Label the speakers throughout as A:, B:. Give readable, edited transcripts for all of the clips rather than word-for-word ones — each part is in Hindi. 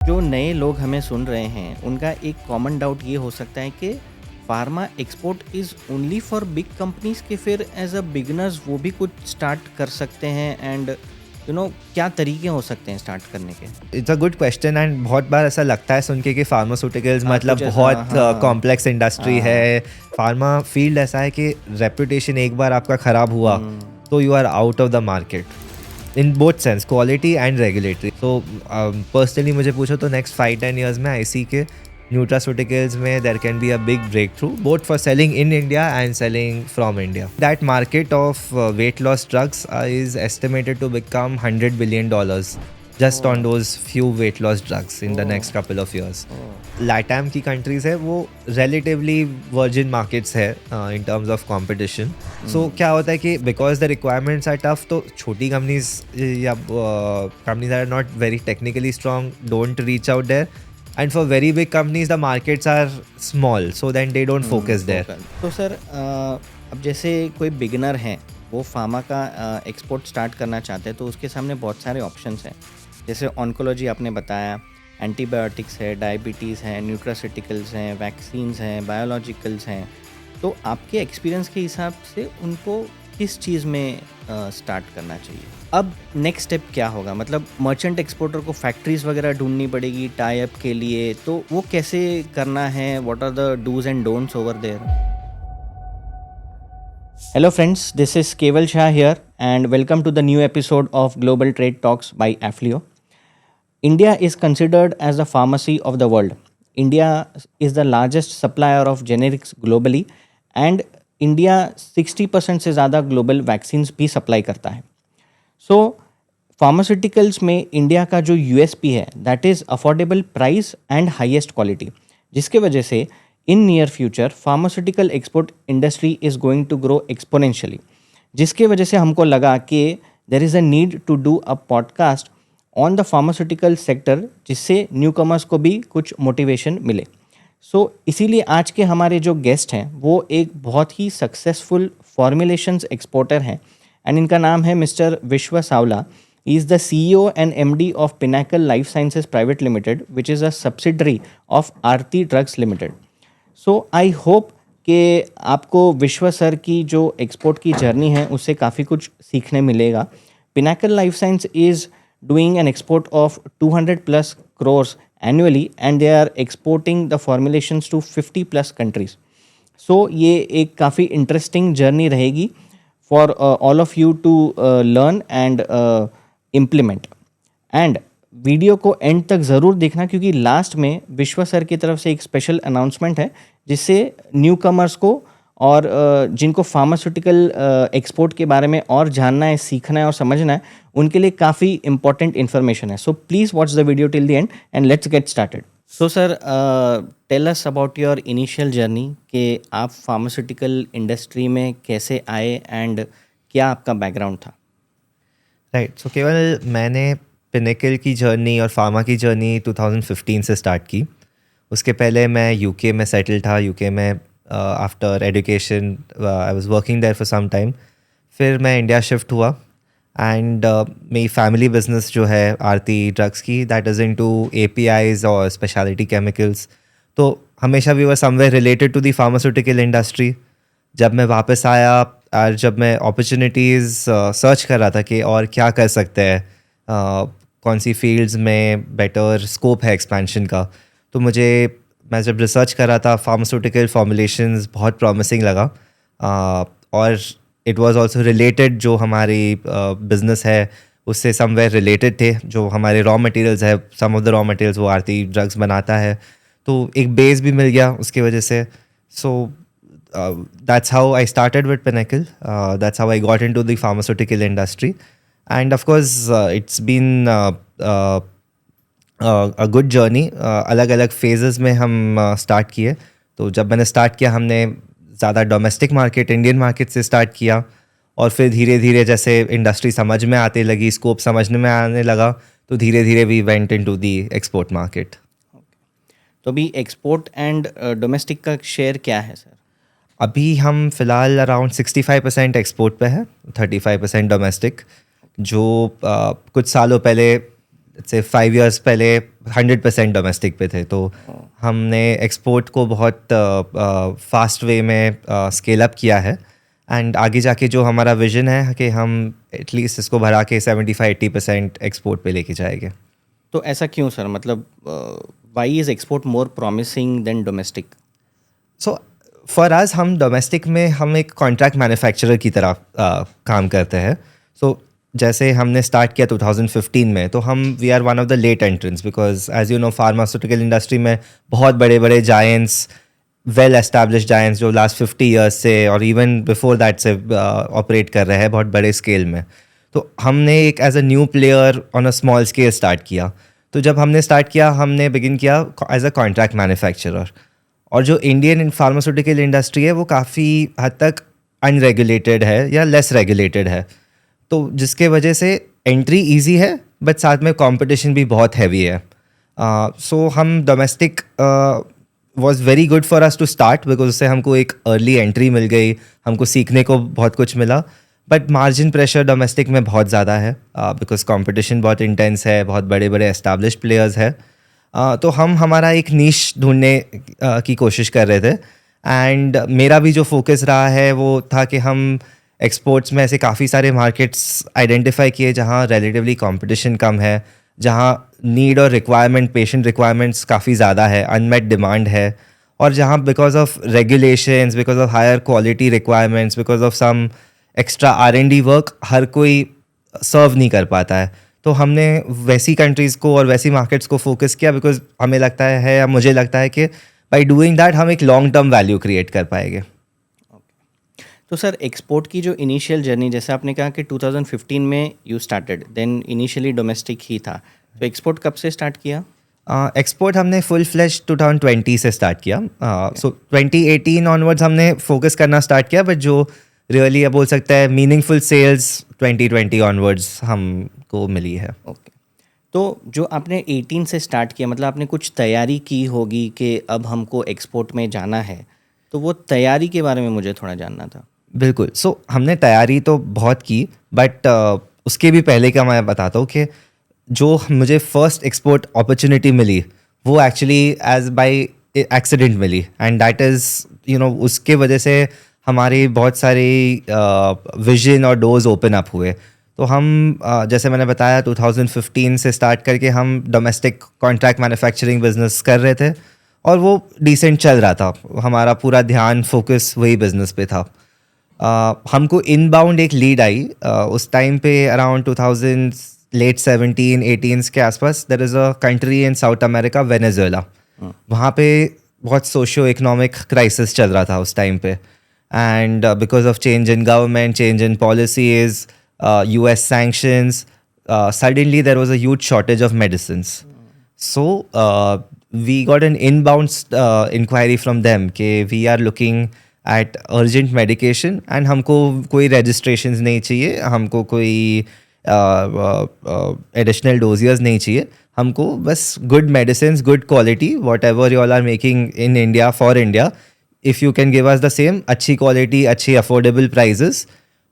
A: जो नए लोग हमें सुन रहे हैं उनका एक कॉमन डाउट ये हो सकता है कि pharma export is only for big companies के फिर एज अ बिगनर्स वो भी कुछ स्टार्ट कर सकते हैं एंड क्या तरीके हो सकते हैं स्टार्ट करने के।
B: It's a good question and बहुत बार ऐसा लगता है सुन के कि फार्मास्यूटिकल्स
A: हाँ,
B: मतलब
A: कुछ ऐसा,
B: बहुत
A: हाँ।
B: कॉम्प्लेक्स इंडस्ट्री
A: हाँ।
B: है। फार्मा फील्ड ऐसा है कि रेपुटेशन एक बार आपका ख़राब हुआ तो you are out of the market in both sense, quality and regulatory. So personally मुझे पूछो तो नेक्स्ट 5-10 ईयर्स में आई सी के nutraceuticals में there can be a big breakthrough both for selling in India and selling from India. That market of weight loss drugs is estimated to become $100 billion just on those few weight loss drugs in the next couple of years. LATAM की countries है वो relatively virgin markets है in terms of competition. So क्या होता है कि because the requirements are tough तो छोटी companies या companies that are not very technically strong don't reach out there. And for very big companies, the markets are small, so then they don't focus there.
A: तो सर अब जैसे कोई बिगिनर है वो फार्मा का एक्सपोर्ट स्टार्ट करना चाहते हैं तो उसके सामने बहुत सारे ऑप्शंस हैं, जैसे ऑन्कोलॉजी आपने बताया, एंटीबायोटिक्स है, डायबिटीज़ है, न्यूट्रास्यूटिकल्स हैं, वैक्सीन्स हैं, बायोलॉजिकल्स हैं। तो आपके एक्सपीरियंस के हिसाब से उनको किस चीज़ में स्टार्ट करना चाहिए? अब नेक्स्ट स्टेप क्या होगा? मतलब मर्चेंट एक्सपोर्टर को फैक्ट्रीज वगैरह ढूंढनी पड़ेगी टाई अप के लिए, तो वो कैसे करना है? What are the dos and don'ts over there? Hello friends, this is Keval Shah here and welcome to the new episode of global trade talks by Afleo. India is considered as the pharmacy of the world. India is the largest supplier of generics globally and India 60% से ज़्यादा ग्लोबल वैक्सीन्स भी सप्लाई करता है. सो फार्मास्यूटिकल्स में इंडिया का जो यूएसपी है that is affordable price and highest quality, जिसके वजह से in near future pharmaceutical export industry is going to grow exponentially, जिसके वजह से हमको लगा कि there is a need to do a podcast on the pharmaceutical sector, जिससे न्यू कमर्स को भी कुछ मोटिवेशन मिले. सो इसीलिए आज के हमारे जो गेस्ट हैं वो एक बहुत ही सक्सेसफुल फॉर्मुलेशंस एक्सपोर्टर हैं एंड इनका नाम है mister Vishwa Savla. He is the CEO and MD of Pinnacle Life Sciences Private Limited which is a subsidiary of Aarti Drugs Limited. So I hope कि आपको विश्व सर की जो एक्सपोर्ट की जर्नी है उससे काफ़ी कुछ सीखने मिलेगा. Pinnacle life science is doing an export of 200 plus crores annually and they are exporting the formulations to 50 plus countries. So ये एक काफ़ी इंटरेस्टिंग जर्नी रहेगी for all of you to learn and implement. And video को एंड तक ज़रूर देखना क्योंकि लास्ट में विश्व सर की तरफ से एक स्पेशल अनाउंसमेंट है जिससे न्यू कमर्स को और जिनको फार्मास्यूटिकल एक्सपोर्ट के बारे में और जानना है, सीखना है और समझना है, उनके लिए काफ़ी इंपॉर्टेंट इन्फॉर्मेशन है. So please watch the video till the end and let's get started. So sir, tell us about your initial journey कि आप फार्मास्यूटिकल इंडस्ट्री में कैसे आए एंड क्या आपका बैकग्राउंड था?
B: राइट, सो केवल मैंने पिनेकल की जर्नी और फार्मा की जर्नी 2015 से स्टार्ट की. उसके पहले मैं यूके में सेटल था. यूके में after education I was working there for some time. फिर मैं इंडिया शिफ्ट हुआ एंड मेरी फैमिली बिजनेस जो है आरती ड्रग्स की, दैट इज़ इनटू APIs और स्पेशलिटी केमिकल्स. तो हमेशा we were somewhere related to the pharmaceutical industry. जब मैं वापस आया और जब मैं अपॉर्चुनिटीज़ सर्च कर रहा था कि और क्या कर सकते हैं, कौन सी फील्ड्स में बेटर स्कोप है एक्सपेंशन का, तो मैं जब रिसर्च कर रहा था फार्मास्यूटिकल फॉर्मुलेशंस बहुत प्रॉमिसिंग लगा. और इट वाज आल्सो रिलेटेड, जो हमारी बिजनेस है उससे समवेयर रिलेटेड थे. जो हमारे रॉ मटेरियल्स है, सम ऑफ द रॉ मटेरियल्स वो आरती ड्रग्स बनाता है, तो एक बेस भी मिल गया उसकी वजह से. सो that's how I started with Pinnacle. That's how I got into the pharmaceutical industry. And of course, it's been a good journey. अलग अलग phases में हम start किए. तो जब मैंने start किया हमने ज़्यादा डोमेस्टिक मार्केट, इंडियन मार्केट से स्टार्ट किया और फिर धीरे धीरे जैसे इंडस्ट्री समझ में आते लगी, स्कोप समझने में आने लगा, तो धीरे धीरे we went into the export market.
A: तो अभी एक्सपोर्ट एंड डोमेस्टिक का शेयर क्या है सर?
B: अभी हम फ़िलहाल अराउंड 65% एक्सपोर्ट पे है, 35% डोमेस्टिक. जो कुछ सालों पहले से 5 years पहले 100% डोमेस्टिक पे थे, तो हमने एक्सपोर्ट को बहुत फास्ट वे में स्केल अप किया है। एंड आगे जाके जो हमारा विजन है कि हम एटलीस्ट इसको बढ़ा के 75-80% एक्सपोर्ट पे लेके जाएंगे।
A: तो ऐसा क्यों सर, मतलब why is export more promising than domestic?
B: So for us, हम डोमेस्टिक में हम एक कॉन्ट्रैक्ट मैन्युफैक्चरर की तरह काम करते हैं। सो जैसे हमने स्टार्ट किया 2015 में, तो हम we are one of the late entrants, because as you know pharmaceutical industry में बहुत बड़े बड़े जायंट्स, वेल एस्टैब्लिश जायंट्स जो लास्ट 50 ईयर्स से और इवन बिफोर दैट से ऑपरेट कर रहे हैं बहुत बड़े स्केल में। तो हमने एक as a new player on a small scale start किया। तो जब हमने स्टार्ट किया, हमने बिगिन किया एज अ कॉन्ट्रैक्ट मैन्युफैक्चरर। और जो इंडियन फार्मास्यूटिकल इंडस्ट्री है वो काफ़ी हद तक अनरेगुलेटेड है या लेस रेगुलेटेड है, तो जिसके वजह से एंट्री इजी है बट साथ में कंपटीशन भी बहुत हैवी है। सो हम domestic was very good for us to start, because उससे हमको एक अर्ली एंट्री मिल गई, हमको सीखने को बहुत कुछ मिला। बट मार्जिन प्रेशर डोमेस्टिक में बहुत ज़्यादा है, बिकॉज कंपटीशन बहुत इंटेंस है, बहुत बड़े बड़े एस्टैब्लिश प्लेयर्स है। तो हम हमारा एक नीश ढूंढने की कोशिश कर रहे थे। एंड मेरा भी जो फोकस रहा है वो था कि हम एक्सपोर्ट्स में ऐसे काफ़ी सारे मार्केट्स आइडेंटिफाई किए जहाँ रिलेटिवली कंपटीशन कम है, जहाँ नीड और रिक्वायरमेंट, पेशेंट रिक्वायरमेंट्स काफ़ी ज़्यादा है, अनमेट डिमांड है, और जहाँ because of regulations, because of higher quality requirements, because of some extra R&D work हर कोई सर्व नहीं कर पाता है। तो हमने वैसी कंट्रीज़ को और वैसी मार्केट्स को फोकस किया, बिकॉज हमें लगता है या मुझे लगता है कि बाई डूइंग दैट हम एक लॉन्ग टर्म वैल्यू क्रिएट कर पाएंगे।
A: तो सर एक्सपोर्ट की जो इनिशियल जर्नी, जैसे आपने कहा कि 2015 में you started, then initially domestic ही था, तो एक्सपोर्ट कब से स्टार्ट किया?
B: एक्सपोर्ट हमने फुल फ्लैश 2020 से स्टार्ट किया। सो 2018 ऑनवर्ड्स हमने फोकस करना स्टार्ट किया, बट जो रियली बोल सकता है मीनिंगफुल सेल्स 2020 ऑनवर्ड्स हमको मिली है।
A: ओके, तो जो आपने 18 से स्टार्ट किया, मतलब आपने कुछ तैयारी की होगी कि अब हमको एक्सपोर्ट में जाना है, तो वो तैयारी के बारे में मुझे थोड़ा जानना था।
B: बिल्कुल। सो हमने तैयारी तो बहुत की, बट उसके भी पहले का मैं बताता हूँ कि जो मुझे फर्स्ट एक्सपोर्ट अपॉर्चुनिटी मिली वो एक्चुअली एज बाय एक्सीडेंट मिली, and that is you know उसके वजह से हमारी बहुत सारी विजन और डोर्स ओपन अप हुए। तो हम जैसे मैंने बताया 2015 से स्टार्ट करके हम डोमेस्टिक कॉन्ट्रैक्ट मैन्युफैक्चरिंग बिजनेस कर रहे थे, और वो डिसेंट चल रहा था। हमारा पूरा ध्यान फोकस वही बिजनेस पे था। हमको इनबाउंड एक लीड आई उस टाइम पे अराउंड 2000 लेट 17-18 के आसपास। There is a country in South America, Venezuela. वहाँ पे बहुत सोशियो इकोनॉमिक क्राइसिस चल रहा था उस टाइम पे, and because of change in government, change in policies, US sanctions, suddenly there was a huge shortage of medicines. So we got an inbound inquiry from them कि we are looking at urgent medication and हमको कोई registrations नहीं चाहिए, हमको कोई additional dossiers नहीं चाहिए, हमको बस good medicines, good quality, whatever you all are making in India for India, if you can give us the same अच्छी quality, अच्छी affordable prices।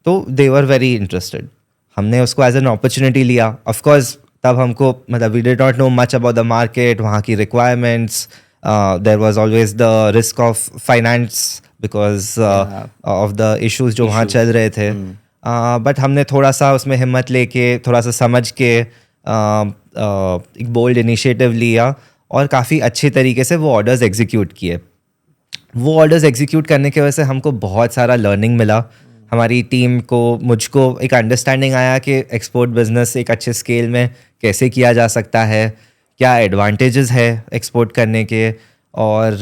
B: तो दे वर वेरी इंटरेस्टेड। हमने उसको एज एन अपॉर्चुनिटी लिया। ऑफ कोर्स तब हमको मतलब we did not know much about the market, वहाँ की requirements, there was always the risk of finance because of the issues जो वहाँ चल रहे थे। बट हमने थोड़ा सा उसमें हिम्मत लेके, थोड़ा सा समझ के एक बोल्ड इनिशिएटिव लिया और काफ़ी अच्छे तरीके से वो ऑर्डर्स एग्जीक्यूट किए। वो ऑर्डर्स एग्जीक्यूट करने की वजह से हमको बहुत सारा लर्निंग मिला। हमारी टीम को, मुझको एक अंडरस्टैंडिंग आया कि एक्सपोर्ट बिजनेस एक अच्छे स्केल में कैसे किया जा सकता है, क्या एडवांटेजेस है एक्सपोर्ट करने के, और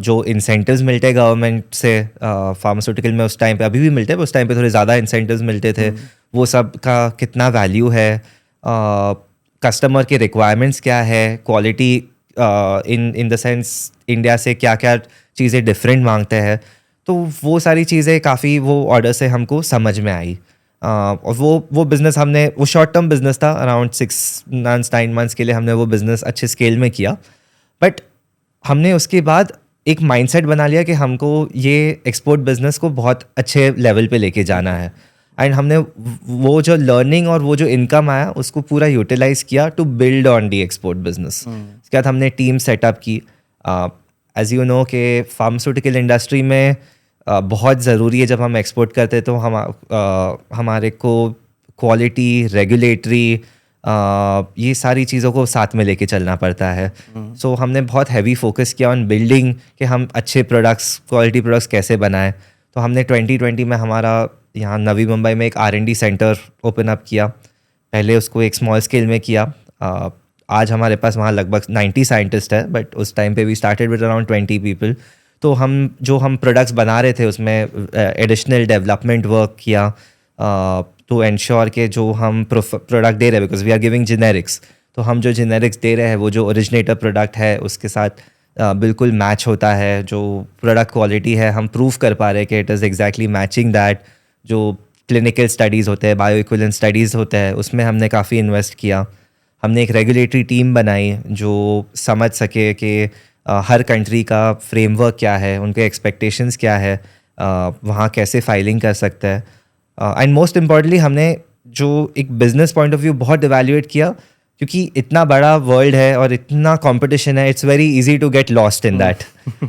B: जो इंसेंटिव्स मिलते हैं गवर्नमेंट से फार्मास्यूटिकल में उस टाइम पे, अभी भी मिलते हैं, उस टाइम पे थोड़े ज़्यादा इंसेंटिव्स मिलते थे, वो सब का कितना वैल्यू है, कस्टमर के रिक्वायरमेंट्स क्या है, quality in the sense India से क्या क्या चीज़ें डिफरेंट मांगते हैं। तो वो सारी चीज़ें काफ़ी वो ऑर्डर से हमको समझ में आई। और वो बिज़नेस हमने, वो शॉर्ट टर्म बिज़नेस था, अराउंड 6-9 months के लिए हमने वो बिज़नेस अच्छे स्केल में किया। बट हमने उसके बाद एक माइंडसेट बना लिया कि हमको ये एक्सपोर्ट बिज़नेस को बहुत अच्छे लेवल पे लेके जाना है। एंड हमने वो जो लर्निंग और वो जो इनकम आया उसको पूरा यूटिलाइज किया to build on the export business. उसके बाद हमने टीम सेटअप की। एज यू नो कि फार्मास्यूटिकल इंडस्ट्री में बहुत ज़रूरी है जब हम एक्सपोर्ट करते हैं तो हमारे को क्वालिटी, रेगुलेटरी, ये सारी चीज़ों को साथ में लेके चलना पड़ता है। सो हमने बहुत हैवी फोकस किया ऑन बिल्डिंग कि हम अच्छे प्रोडक्ट्स, क्वालिटी प्रोडक्ट्स कैसे बनाएं। तो हमने 2020 में हमारा यहाँ नवी मुंबई में एक R&D सेंटर ओपन अप किया। पहले उसको एक स्मॉल स्केल में किया। आज हमारे पास वहाँ लगभग 90 साइंटिस्ट है, बट उस टाइम पे we started with around 20 people. तो हम प्रोडक्ट्स बना रहे थे उसमें एडिशनल डेवलपमेंट वर्क किया टू एंश्योर कि जो हम प्रोडक्ट दे रहे हैं, because we are giving generics, तो हम जो जेनेरिक्स दे रहे हैं वो जो ओरिजिनेटर प्रोडक्ट है उसके साथ बिल्कुल मैच होता है। जो प्रोडक्ट क्वालिटी है हम प्रूव कर पा रहे हैं कि it is exactly matching that. जो क्लिनिकल स्टडीज़ होते हैं, बायो इक्विवेलेंट स्टडीज़ होते हैं, उसमें हमने काफ़ी इन्वेस्ट किया। हमने एक रेगुलेटरी टीम बनाई जो समझ सके कि हर कंट्री का फ्रेमवर्क क्या है, उनके एक्सपेक्टेशंस क्या है, वहाँ कैसे फाइलिंग कर सकता है। एंड मोस्ट इम्पॉर्टेंटली हमने जो एक बिजनेस पॉइंट ऑफ व्यू बहुत इवैल्यूएट किया, क्योंकि इतना बड़ा वर्ल्ड है और इतना कंपटीशन है, it's very easy to get lost in that,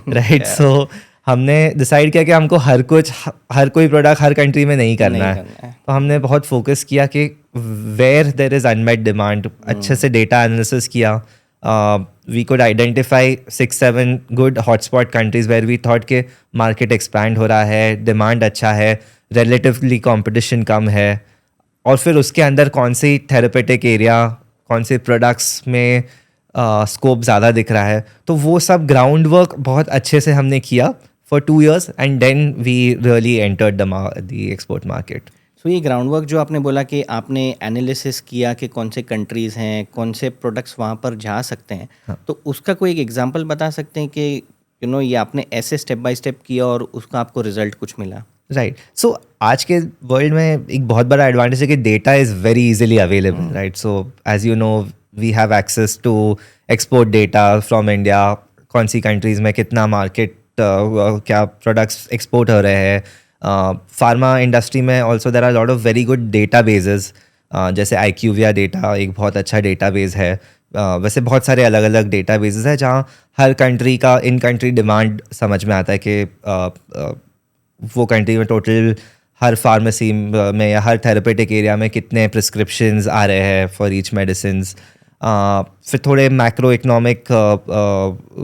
B: right. So हमने डिसाइड किया कि हमको हर कोई प्रोडक्ट हर कंट्री में नहीं करना है। तो हमने बहुत फोकस किया कि where there is unmet demand, अच्छे से डेटा एनालिसिस किया। We could identify 6-7 good hotspot countries where we thought के मार्केट एक्सपैंड हो रहा है, डिमांड अच्छा है, रिलेटिवली कंपटीशन कम है, और फिर उसके अंदर कौन सी थेरेपेटिक एरिया, कौन से प्रोडक्ट्स में स्कोप ज़्यादा दिख रहा है। तो वो सब ग्राउंड वर्क बहुत अच्छे से हमने किया for 2 years and then we really entered the export market.
A: So ये ग्राउंड वर्क जो आपने बोला कि आपने एनालिसिस किया कि कौन से कंट्रीज़ हैं, कौन से प्रोडक्ट्स वहाँ पर जा सकते हैं, तो उसका कोई एक एग्जांपल बता सकते हैं कि ये आपने ऐसे स्टेप बाय स्टेप किया और उसका आपको रिजल्ट कुछ मिला?
B: राइट। सो आज के वर्ल्ड में एक बहुत बड़ा एडवांटेज है कि data is very easily available, right. So as you know we have access to export data from India, कौन सी कंट्रीज़ में कितना मार्केट, क्या प्रोडक्ट्स एक्सपोर्ट हो रहे हैं। फार्मा इंडस्ट्री में also there are lot of very good data bases, जैसे IQVIA डेटा एक बहुत अच्छा डेटा बेस है। वैसे बहुत सारे अलग अलग डेटा बेसेस है जहाँ हर कंट्री का इन कंट्री डिमांड समझ में आता है कि वो कंट्री में टोटल हर फार्मेसी में या हर थेरेपेटिक एरिया में कितने प्रिस्क्रिप्शंस आ रहे हैं फॉर ईच मेडिसिन्स। फिर थोड़े मैक्रो इकोनॉमिक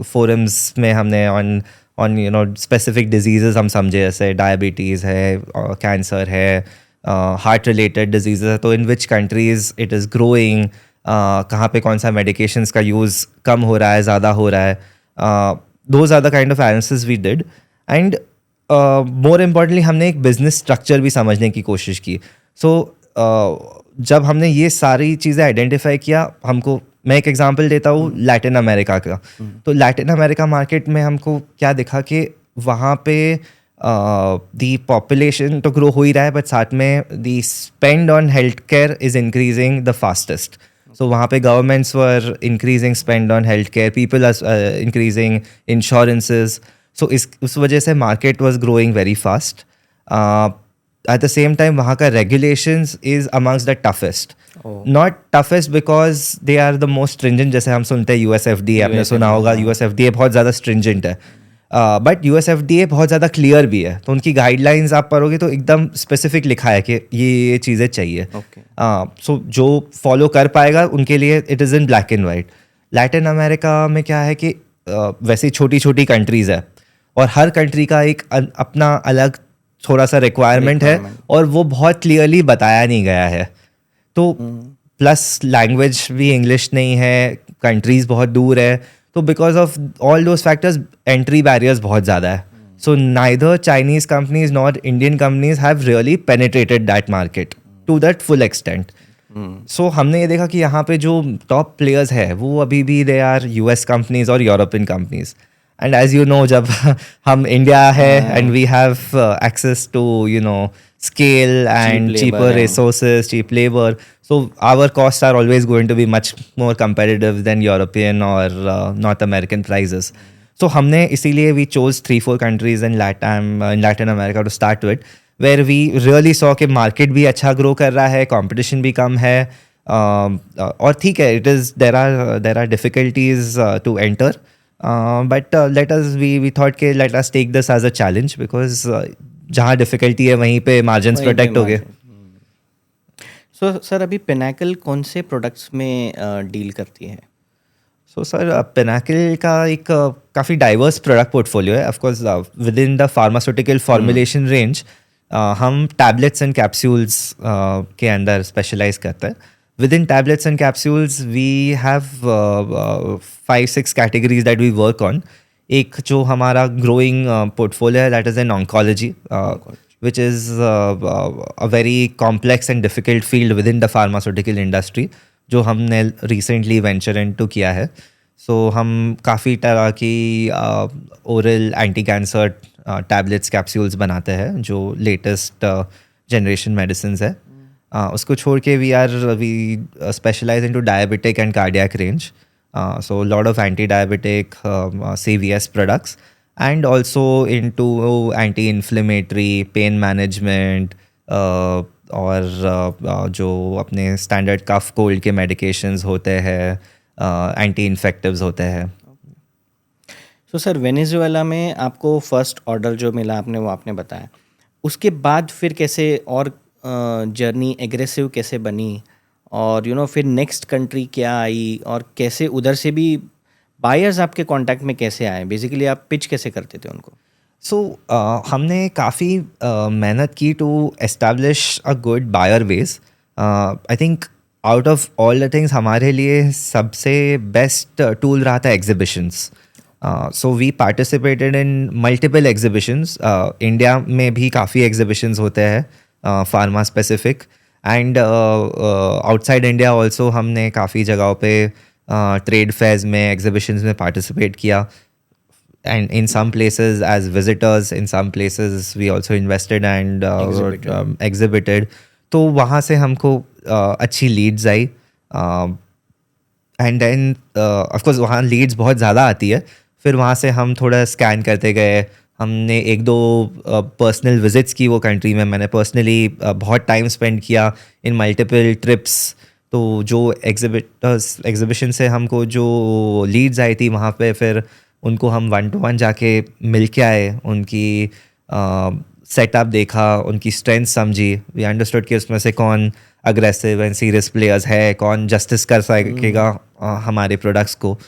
B: फोरम्स में हमने ऑन स्पेसिफिक डिजीज़ हम समझे, जैसे डायबिटीज़ है, कैंसर है, हार्ट रिलेटेड डिजीज़ है, तो इन विच कंट्रीज़ इट इज़ ग्रोइंग, कहाँ पे कौन सा मेडिकेशंस का यूज़ कम हो रहा है, ज़्यादा हो रहा है। Those are the kind of analysis we did. And more importantly हमने एक बिजनेस स्ट्रक्चर भी समझने की कोशिश की। सो जब हमने ये सारी चीज़ें आइडेंटिफाई किया, मैं एक एग्जांपल देता हूँ लैटिन अमेरिका का। तो लैटिन अमेरिका मार्केट में हमको क्या दिखा कि वहाँ पे दी पॉपुलेशन तो ग्रो हो ही रहा है, बट साथ में the spend on health care is increasing the fastest. So वहाँ पे governments were increasing spend on health care, people are increasing insurances. So उस वजह से market was growing very fast. At the same time वहाँ का regulations is amongst the toughest. Not toughest because they are the most stringent, जैसे हम सुनते हैं USFDA, आपने सुना होगा USFDA बहुत ज़्यादा स्ट्रिंजेंट है, बट USFDA बहुत ज़्यादा क्लियर भी है। तो उनकी गाइडलाइंस आप पढ़ोगे तो एकदम स्पेसिफिक लिखा है कि ये चीज़ें चाहिए। सो जो फॉलो कर पाएगा उनके लिए it is in black and white. Latin America में क्या है कि वैसे छोटी छोटी कंट्रीज़ है और हर कंट्री का एक अपना अलग थोड़ा सा रिक्वायरमेंट है और वो बहुत क्लियरली बताया नहीं गया है। तो प्लस लैंग्वेज भी इंग्लिश नहीं है, कंट्रीज़ बहुत दूर है, तो because of all those factors entry barriers बहुत ज़्यादा है। So neither Chinese companies not Indian companies have really penetrated that market to that full extent. So हमने ये देखा कि यहाँ पे जो टॉप प्लेयर्स है वो अभी भी दे आर US कंपनीज और European companies. And as you know जब हम इंडिया है and we have access to scale and cheaper resources, cheap labor, so our costs are always going to be much more competitive than European or North American prices. So हमने इसीलिए we chose 3-4 countries in Latin America to start with, where we really saw कि मार्केट भी अच्छा ग्रो कर रहा है, कंपटीशन भी कम है, और ठीक है, it is there are difficulties to enter, but let us we thought के let us take this as a challenge, because जहाँ डिफिकल्टी है वहीं पे मार्जिन्स
A: वहीं पे
B: प्रोटेक्ट हो गए.
A: सो सर अभी पिनाकल कौन से प्रोडक्ट्स में डील करती है?
B: सो सर पिनाकल का एक काफ़ी डाइवर्स प्रोडक्ट पोर्टफोलियो है. Of course within the pharmaceutical formulation range हम टैबलेट्स एंड कैप्सूल्स के अंदर स्पेशलाइज करते हैं. Within tablets and capsules we have 5-6 categories that we work on. एक जो हमारा ग्रोइंग पोर्टफोलियो है that is in oncology, which is a very complex and difficult field within the pharmaceutical industry, जो हमने recently venture into किया है. So हम काफ़ी तरह की oral anti-cancer tablets capsules बनाते हैं जो latest generation medicines है. उसको छोड़ के we specialize into diabetic and cardiac range. So a lot of anti-diabetic CVS products, and also into anti-inflammatory, pain management, और जो अपने स्टैंडर्ड कफ कोल्ड के मेडिकेशंस होते हैं, एंटी इन्फेक्टिव्स होते हैं.
A: सो सर वेनेजुएला में आपको फर्स्ट ऑर्डर जो मिला आपने वो आपने बताया, उसके बाद फिर कैसे और जर्नी एग्रेसिव कैसे बनी, और फिर नेक्स्ट कंट्री क्या आई, और कैसे उधर से भी बायर्स आपके कांटेक्ट में कैसे आए? बेसिकली आप पिच कैसे करते थे उनको?
B: सो हमने काफ़ी मेहनत की to establish a good buyer base. I think out of all the things हमारे लिए सबसे बेस्ट टूल रहा था exhibitions. So we participated in multiple exhibitions. India में भी काफ़ी एग्जिबिशंस होते हैं pharma specific, and outside India also हमने काफ़ी जगहों पे ट्रेड फेयर्स में, एग्जिबिशंस में पार्टिसिपेट किया. And in some places as visitors, in some places we also invested and exhibited. तो वहाँ से हमको अच्छी लीड्स आई, एंड देन ऑफ कोर्स वहाँ लीड्स बहुत ज़्यादा आती है. फिर वहाँ से हम थोड़ा स्कैन करते गए. हमने 1-2 पर्सनल विजिट्स की वो कंट्री में. मैंने पर्सनली बहुत टाइम स्पेंड किया इन मल्टीपल ट्रिप्स. तो जो एग्जिबिशन से हमको जो लीड्स आई थी वहाँ पे फिर उनको हम 1-to-1 जाके मिल के आए, उनकी सेटअप देखा, उनकी स्ट्रेंथ समझी. वी अंडरस्टूड कि उसमें से कौन अग्रेसिव एंड सीरियस प्लेयर्स है, कौन जस्टिस कर सकेगा हमारे प्रोडक्ट्स को.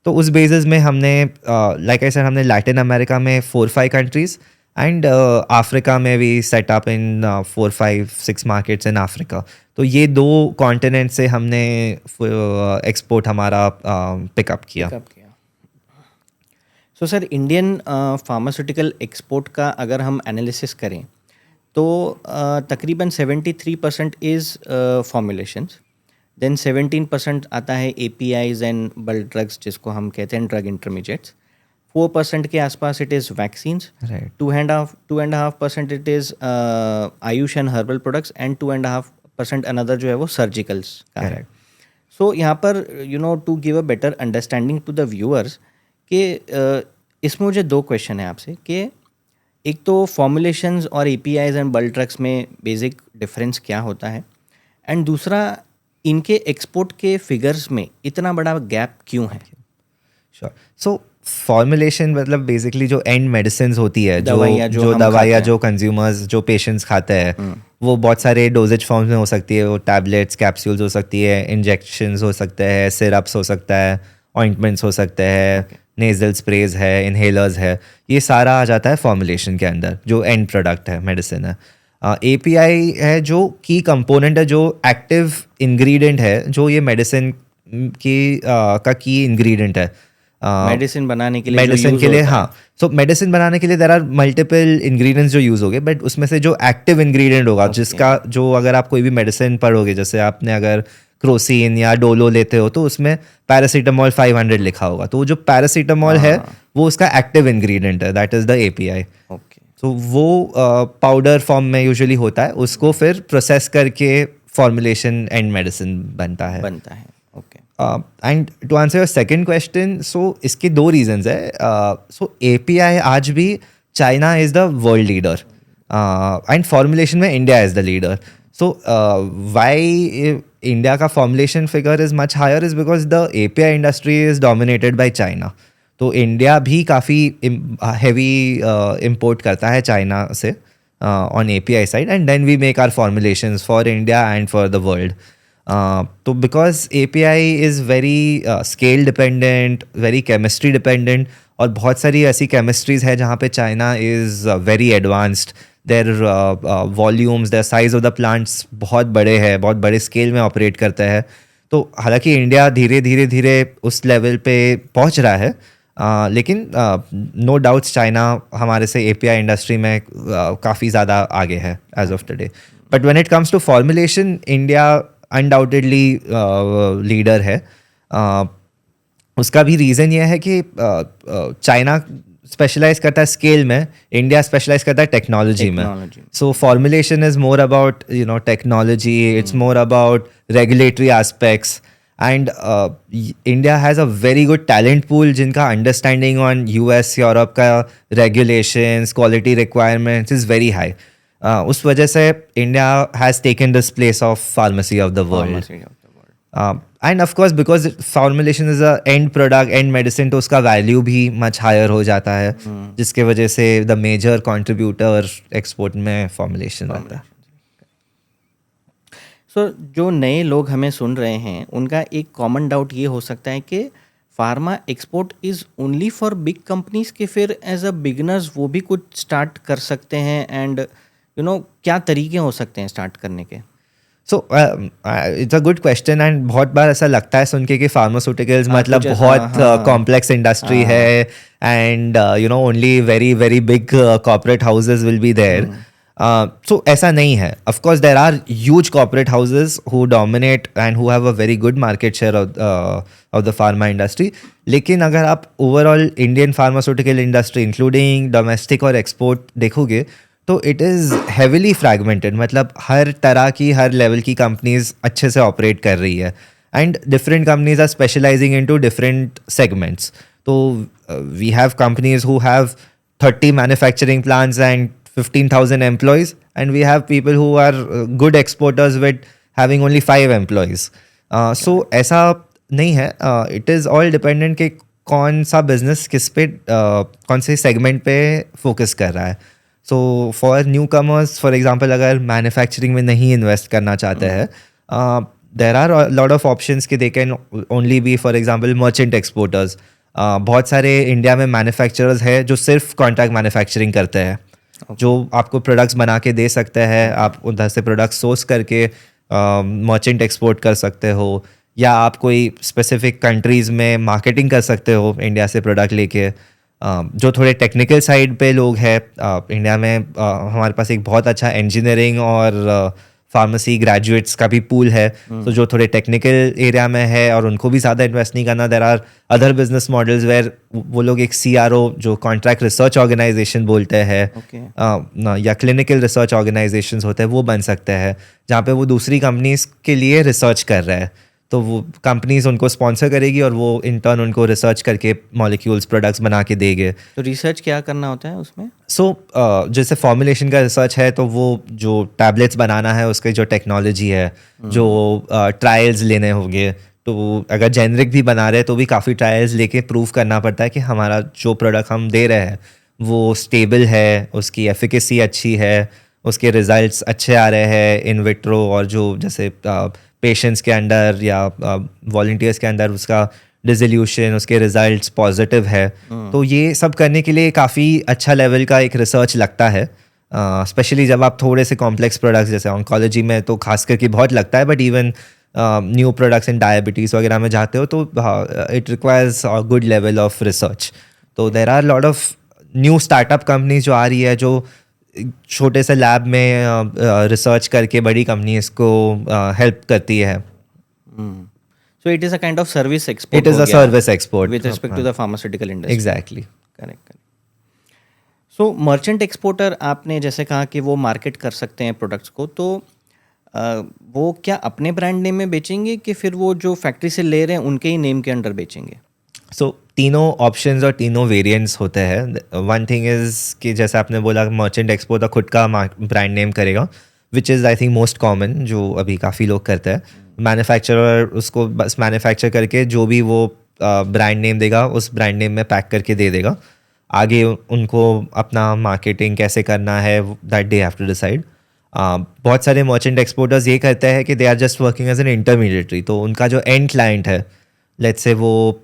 B: तो उस बेसिस में हमने लाइक आई सेड हमने लैटिन अमेरिका में 4-5 कंट्रीज़, एंड अफ्रीका में भी setup in 4-5-6 markets in Africa. तो ये 2 कॉन्टिनेंट से हमने एक्सपोर्ट हमारा पिकअप किया.
A: So sir Indian pharmaceutical export का अगर हम एनालिसिस करें तो तकरीबन 73% इज़ फॉर्मुलेशंस, देन 17% आता है APIs एंड बल्क ड्रग्स जिसको हम कहते हैं ड्रग इंटरमीडिएट्स. 4% के आसपास it is vaccines, 2.5% it is AYUSH and herbal products, and 2.5% another जो है वो सर्जिकल्स का है. सो यहाँ पर to give a better understanding to the viewers कि इसमें मुझे 2 क्वेश्चन है आपसे कि एक तो फॉर्मुलेशंस और APIs एंड बल्क ड्रग्स में बेसिक डिफरेंस क्या होता है, एंड दूसरा इनके एक्सपोर्ट के फिगर्स में इतना बड़ा गैप क्यों है?
B: श्योर. सो फॉर्मुलेशन मतलब बेसिकली जो एंड मेडिसिन होती है,
A: जो
B: दवाइयाँ जो कंज्यूमर्स, जो पेशेंट्स खाते हैं, वो बहुत सारे डोजेज फॉर्म्स में हो सकती है. वो टैबलेट्स, कैप्सूल्स हो सकती है, इंजेक्शंस हो सकते हैं, सिरप्स हो सकता है, ऑइंटमेंट्स हो सकते हैं, नेजल स्प्रेज है, इनहेलर्स है. ये सारा आ जाता है फॉर्मुलेशन के अंदर जो एंड प्रोडक्ट है, मेडिसिन है. API है जो की कंपोनेंट है, जो एक्टिव इंग्रेडिएंट है, जो ये मेडिसिन की का की इंग्रेडिएंट है
A: मेडिसिन बनाने के लिए.
B: मेडिसिन के लिए हाँ. सो मेडिसिन बनाने के लिए देयर आर मल्टीपल इंग्रेडिएंट्स जो यूज़ होंगे, बट उसमें से जो एक्टिव इंग्रेडिएंट होगा, जिसका जो अगर आप कोई भी मेडिसिन पढ़ोगे, जैसे आपने अगर क्रोसिन या डोलो लेते हो तो उसमें पैरासीटामोल 500 लिखा होगा. तो जो पैरासीटामोल है वो उसका एक्टिव इंग्रेडिएंट है, दैट इज़ द API. तो वो पाउडर फॉर्म में यूजुअली होता है. उसको फिर प्रोसेस करके फॉर्मुलेशन एंड मेडिसिन बनता है.
A: Okay.
B: And to answer your second question, so इसके 2 रीजंस है. सो API आज भी China is the world leader. And formulation में India is the leader. So why India का formulation figure is much higher is because the API industry is dominated by China. तो इंडिया भी काफ़ी हैवी इम्पोर्ट करता है चाइना से on API side, and then we make are formulations for India and for the world. तो because API is very scale dependent, very chemistry dependent, और बहुत सारी ऐसी केमिस्ट्रीज़ है जहाँ पे China is very advanced. Their volumes, their size of the plants बहुत बड़े हैं, बहुत बड़े स्केल में ऑपरेट करते हैं. तो हालांकि इंडिया धीरे धीरे धीरे उस लेवल पे पहुंच रहा है, लेकिन नो डाउट्स चाइना हमारे से API इंडस्ट्री में काफ़ी ज़्यादा आगे है as of today. But when it comes to formulation, India undoubtedly leader है. उसका भी रीज़न ये है कि चाइना स्पेशलाइज करता है स्केल में, इंडिया स्पेशलाइज करता है टेक्नोलॉजी में. So formulation is more about technology, it's more about regulatory aspects, and India has a very good talent pool जिनका अंडरस्टैंडिंग ऑन US यूरोप का regulations, quality requirements is very high. उस वजह से India has taken this place of pharmacy of the world. And of course because formulation is a end product, and medicine, तो उसका वैल्यू भी मच हायर हो जाता है, जिसके वजह से द मेजर कंट्रीब्यूटर एक्सपोर्ट में फॉर्मुलेशन रहता है.
A: सो जो नए लोग हमें सुन रहे हैं उनका एक कॉमन डाउट ये हो सकता है कि pharma export is only for big companies, के फिर एज अ बिगनर्स वो भी कुछ स्टार्ट कर सकते हैं, एंड क्या तरीके हो सकते हैं स्टार्ट करने के?
B: So it's a good question, and बहुत बार ऐसा लगता है सुन के कि फार्मास्यूटिकल्स मतलब बहुत कॉम्प्लेक्स इंडस्ट्री है, and only very very big corporate houses will be there. So ऐसा नहीं है. Of course there are huge corporate houses who dominate and who have a very good market share of the pharma industry. लेकिन अगर आप overall Indian pharmaceutical industry including domestic और एक्सपोर्ट देखोगे तो इट इज़ हेविली फ्रैगमेंटेड. मतलब हर तरह की, हर लेवल की कंपनीज अच्छे से ऑपरेट कर रही है, and different companies are specialising into different segments. तो we have companies who have 30 manufacturing plants and 15,000 employees, and we have people who are good exporters with having only 5 employees. So ऐसा नहीं है. इट इज़ ऑल डिपेंडेंट कि कौन सा बिजनेस किस पे, कौन से सेगमेंट पे फोकस कर रहा है. So for newcomers, for example, अगर मैन्युफैक्चरिंग में नहीं इन्वेस्ट करना चाहते हैं, there are lot of options कि they can only be, for example, merchant exporters. बहुत सारे इंडिया में मैन्युफैक्चरर्स हैं जो सिर्फ कॉन्ट्रैक्ट मैन्युफैक्चरिंग करते हैं, जो आपको प्रोडक्ट्स बना के दे सकते हैं. आप उधर से प्रोडक्ट सोर्स करके मर्चेंट एक्सपोर्ट कर सकते हो, या आप कोई स्पेसिफिक कंट्रीज़ में मार्केटिंग कर सकते हो इंडिया से प्रोडक्ट लेके. जो थोड़े टेक्निकल साइड पे लोग हैं इंडिया में, हमारे पास एक बहुत अच्छा इंजीनियरिंग और फार्मेसी ग्रेजुएट्स का भी पूल है. तो जो थोड़े टेक्निकल एरिया में है और उनको भी ज़्यादा इन्वेस्ट नहीं करना, there are other business models where वो लोग एक CRO, जो कॉन्ट्रैक्ट रिसर्च ऑर्गेनाइजेशन बोलते हैं, या क्लिनिकल रिसर्च ऑर्गेनाइजेशंस होते हैं, वो बन सकते हैं, जहाँ पे वो दूसरी कंपनीज के लिए रिसर्च कर रहे हैं. तो वो कंपनीज उनको स्पॉन्सर करेगी और वो इन टर्न उनको रिसर्च करके मॉलिक्यूल्स, प्रोडक्ट्स बना के देंगे.
A: तो रिसर्च क्या करना होता है उसमें?
B: सो जैसे फॉर्मुलेशन का रिसर्च है, तो वो जो टैबलेट्स बनाना है उसके जो टेक्नोलॉजी है, जो ट्रायल्स लेने होंगे, तो अगर जेनरिक भी बना रहे हैं तो भी काफ़ी ट्रायल्स लेके प्रूव करना पड़ता है कि हमारा जो प्रोडक्ट हम दे रहे हैं वो स्टेबल है, उसकी एफिकेसी अच्छी है, उसके रिजल्ट्स अच्छे आ रहे हैं इन विट्रो, और जो जैसे पेशेंट्स के अंदर या वॉलंटियर्स के अंदर उसका डिसोल्यूशन, उसके रिजल्ट्स पॉजिटिव है. तो ये सब करने के लिए काफ़ी अच्छा लेवल का एक रिसर्च लगता है, स्पेशली जब आप थोड़े से कॉम्प्लेक्स प्रोडक्ट्स जैसे ऑन्कोलॉजी में तो खास करके बहुत लगता है, but even new products in diabetes वगैरह में जाते हो तो it requires a good level of research. तो there are lot of new startup companies जो आ रही है, जो छोटे से लैब में रिसर्च करके बड़ी कंपनीज को हेल्प करती है.
A: So it is a kind of service export.
B: It is a service export
A: with respect to the pharmaceutical industry.
B: Exactly.
A: Correct. So merchant exporter, आपने जैसे कहा कि वो मार्केट कर सकते हैं प्रोडक्ट्स को, तो वो क्या अपने ब्रांड नेम में बेचेंगे कि फिर वो जो फैक्ट्री से ले रहे हैं उनके ही नेम के अंडर बेचेंगे?
B: सो तीनों ऑप्शंस और तीनों वेरिएंट्स होते हैं. वन थिंग इज़ कि जैसे आपने बोला मर्चेंट एक्सपोर्टर खुद का ब्रांड नेम करेगा, which is I think most common, जो अभी काफ़ी लोग करते हैं. मैन्युफैक्चरर उसको बस मैन्युफैक्चर करके जो भी वो ब्रांड नेम देगा उस ब्रांड नेम में पैक करके दे देगा. आगे उनको अपना मार्केटिंग कैसे करना है that they have to decide. बहुत सारे मर्चेंट एक्सपोर्टर्स ये करते हैं कि they are just working as an intermediary. तो उनका जो एंड क्लाइंट है, लेट्स से वो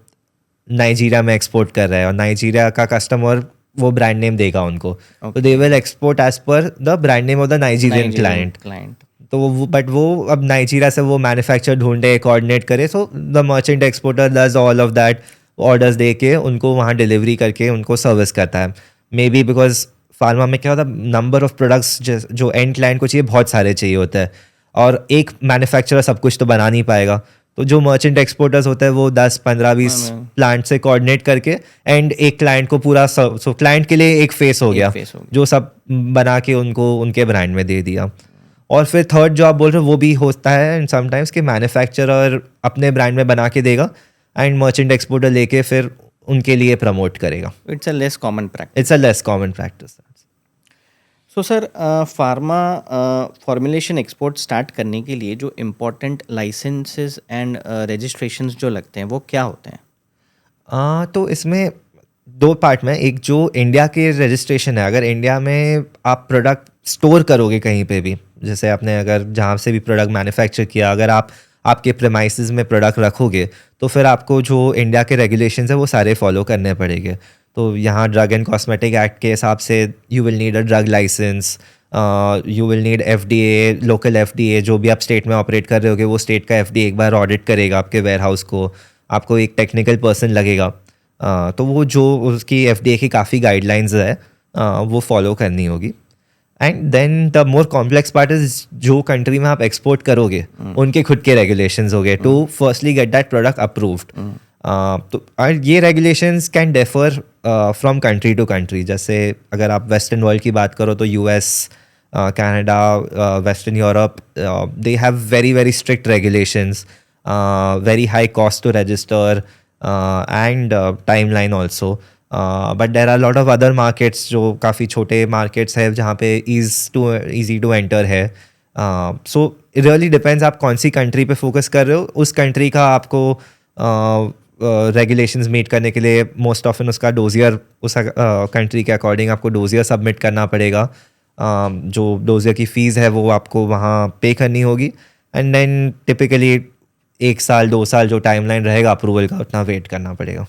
B: नाइजीरिया में एक्सपोर्ट कर रहा है और नाइजीरिया का कस्टमर वो ब्रांड नेम देगा उनको, तो they will export as per the brand name of the Nigerian client. तो वो अब नाइजीरिया से वो मैन्युफैक्चर ढूंढे, कोऑर्डिनेट करे. So the merchant exporter does all of that, orders दे के उनको वहाँ डिलीवरी करके उनको सर्विस करता है. मे बी बिकॉज फार्मा में क्या होता है, नंबर ऑफ प्रोडक्ट्स जो एंड क्लाइंट को चाहिए बहुत सारे चाहिए होते हैं, और एक मैन्युफैक्चरर सब कुछ तो बना नहीं पाएगा. तो जो मर्चेंट एक्सपोर्टर्स होते हैं वो 10, 15, 20 प्लांट से कोऑर्डिनेट करके एंड एक क्लाइंट को पूरा सो क्लाइंट के लिए एक फेस हो गया जो सब बना के उनको उनके ब्रांड में दे दिया. और फिर थर्ड जो आप बोल रहे हो वो भी होता है एंड समटाइम्स कि मैन्युफैक्चरर अपने ब्रांड में बना के देगा एंड मर्चेंट एक्सपोर्टर लेके फिर उनके लिए प्रमोट करेगा.
A: It's a less common practice.
B: It's a less common practice.
A: So sir, pharma formulation export start करने के लिए जो इम्पोर्टेंट लाइसेंसेस एंड रजिस्ट्रेशंस जो लगते हैं वो क्या होते हैं?
B: तो इसमें दो पार्ट में, एक जो इंडिया के रजिस्ट्रेशन है, अगर इंडिया में आप प्रोडक्ट स्टोर करोगे कहीं पे भी, जैसे आपने अगर जहाँ से भी प्रोडक्ट मैन्युफैक्चर किया, अगर आप आपके प्रेमाइसेस में प्रोडक्ट रखोगे तो फिर आपको जो इंडिया के रेगुलेशंस है वो सारे फॉलो करने पड़ेंगे. तो यहाँ ड्रग एंड कॉस्मेटिक एक्ट के हिसाब से you will need a drug licence, you will need FDA, local FDA. जो भी आप स्टेट में ऑपरेट कर रहे होगे वो स्टेट का एफडीए एक बार ऑडिट करेगा आपके वेयर हाउस को. आपको एक टेक्निकल पर्सन लगेगा. तो वो जो उसकी एफडीए की काफ़ी गाइडलाइंस है वो फॉलो करनी होगी. And then the more complex part is जो कंट्री में आप एक्सपोर्ट करोगे उनके खुद के रेगुलेशंस हो गए to firstly get that product approved. तो ये regulations can differ from country to country. जैसे अगर आप वेस्टर्न वर्ल्ड की बात करो तो US, Canada, western Europe, they have very very strict regulations, very high cost to register and timeline also. But there are lot of other markets जो काफ़ी छोटे मार्केट्स है जहाँ पे ईजी टू एंटर है. सो इट रियली डिपेंड्स आप कौन सी कंट्री पे फोकस कर रहे हो. उस कंट्री का आपको रेगुलेशंस मीट करने के लिए मोस्ट ऑफन उसका डोजियर, उस कंट्री के अकॉर्डिंग आपको डोजियर सबमिट करना पड़ेगा. जो डोजियर की फ़ीस है वो आपको वहाँ पे करनी होगी. एंड देन टिपिकली 1 साल 2 साल जो टाइमलाइन रहेगा अप्रूवल का उतना वेट करना पड़ेगा.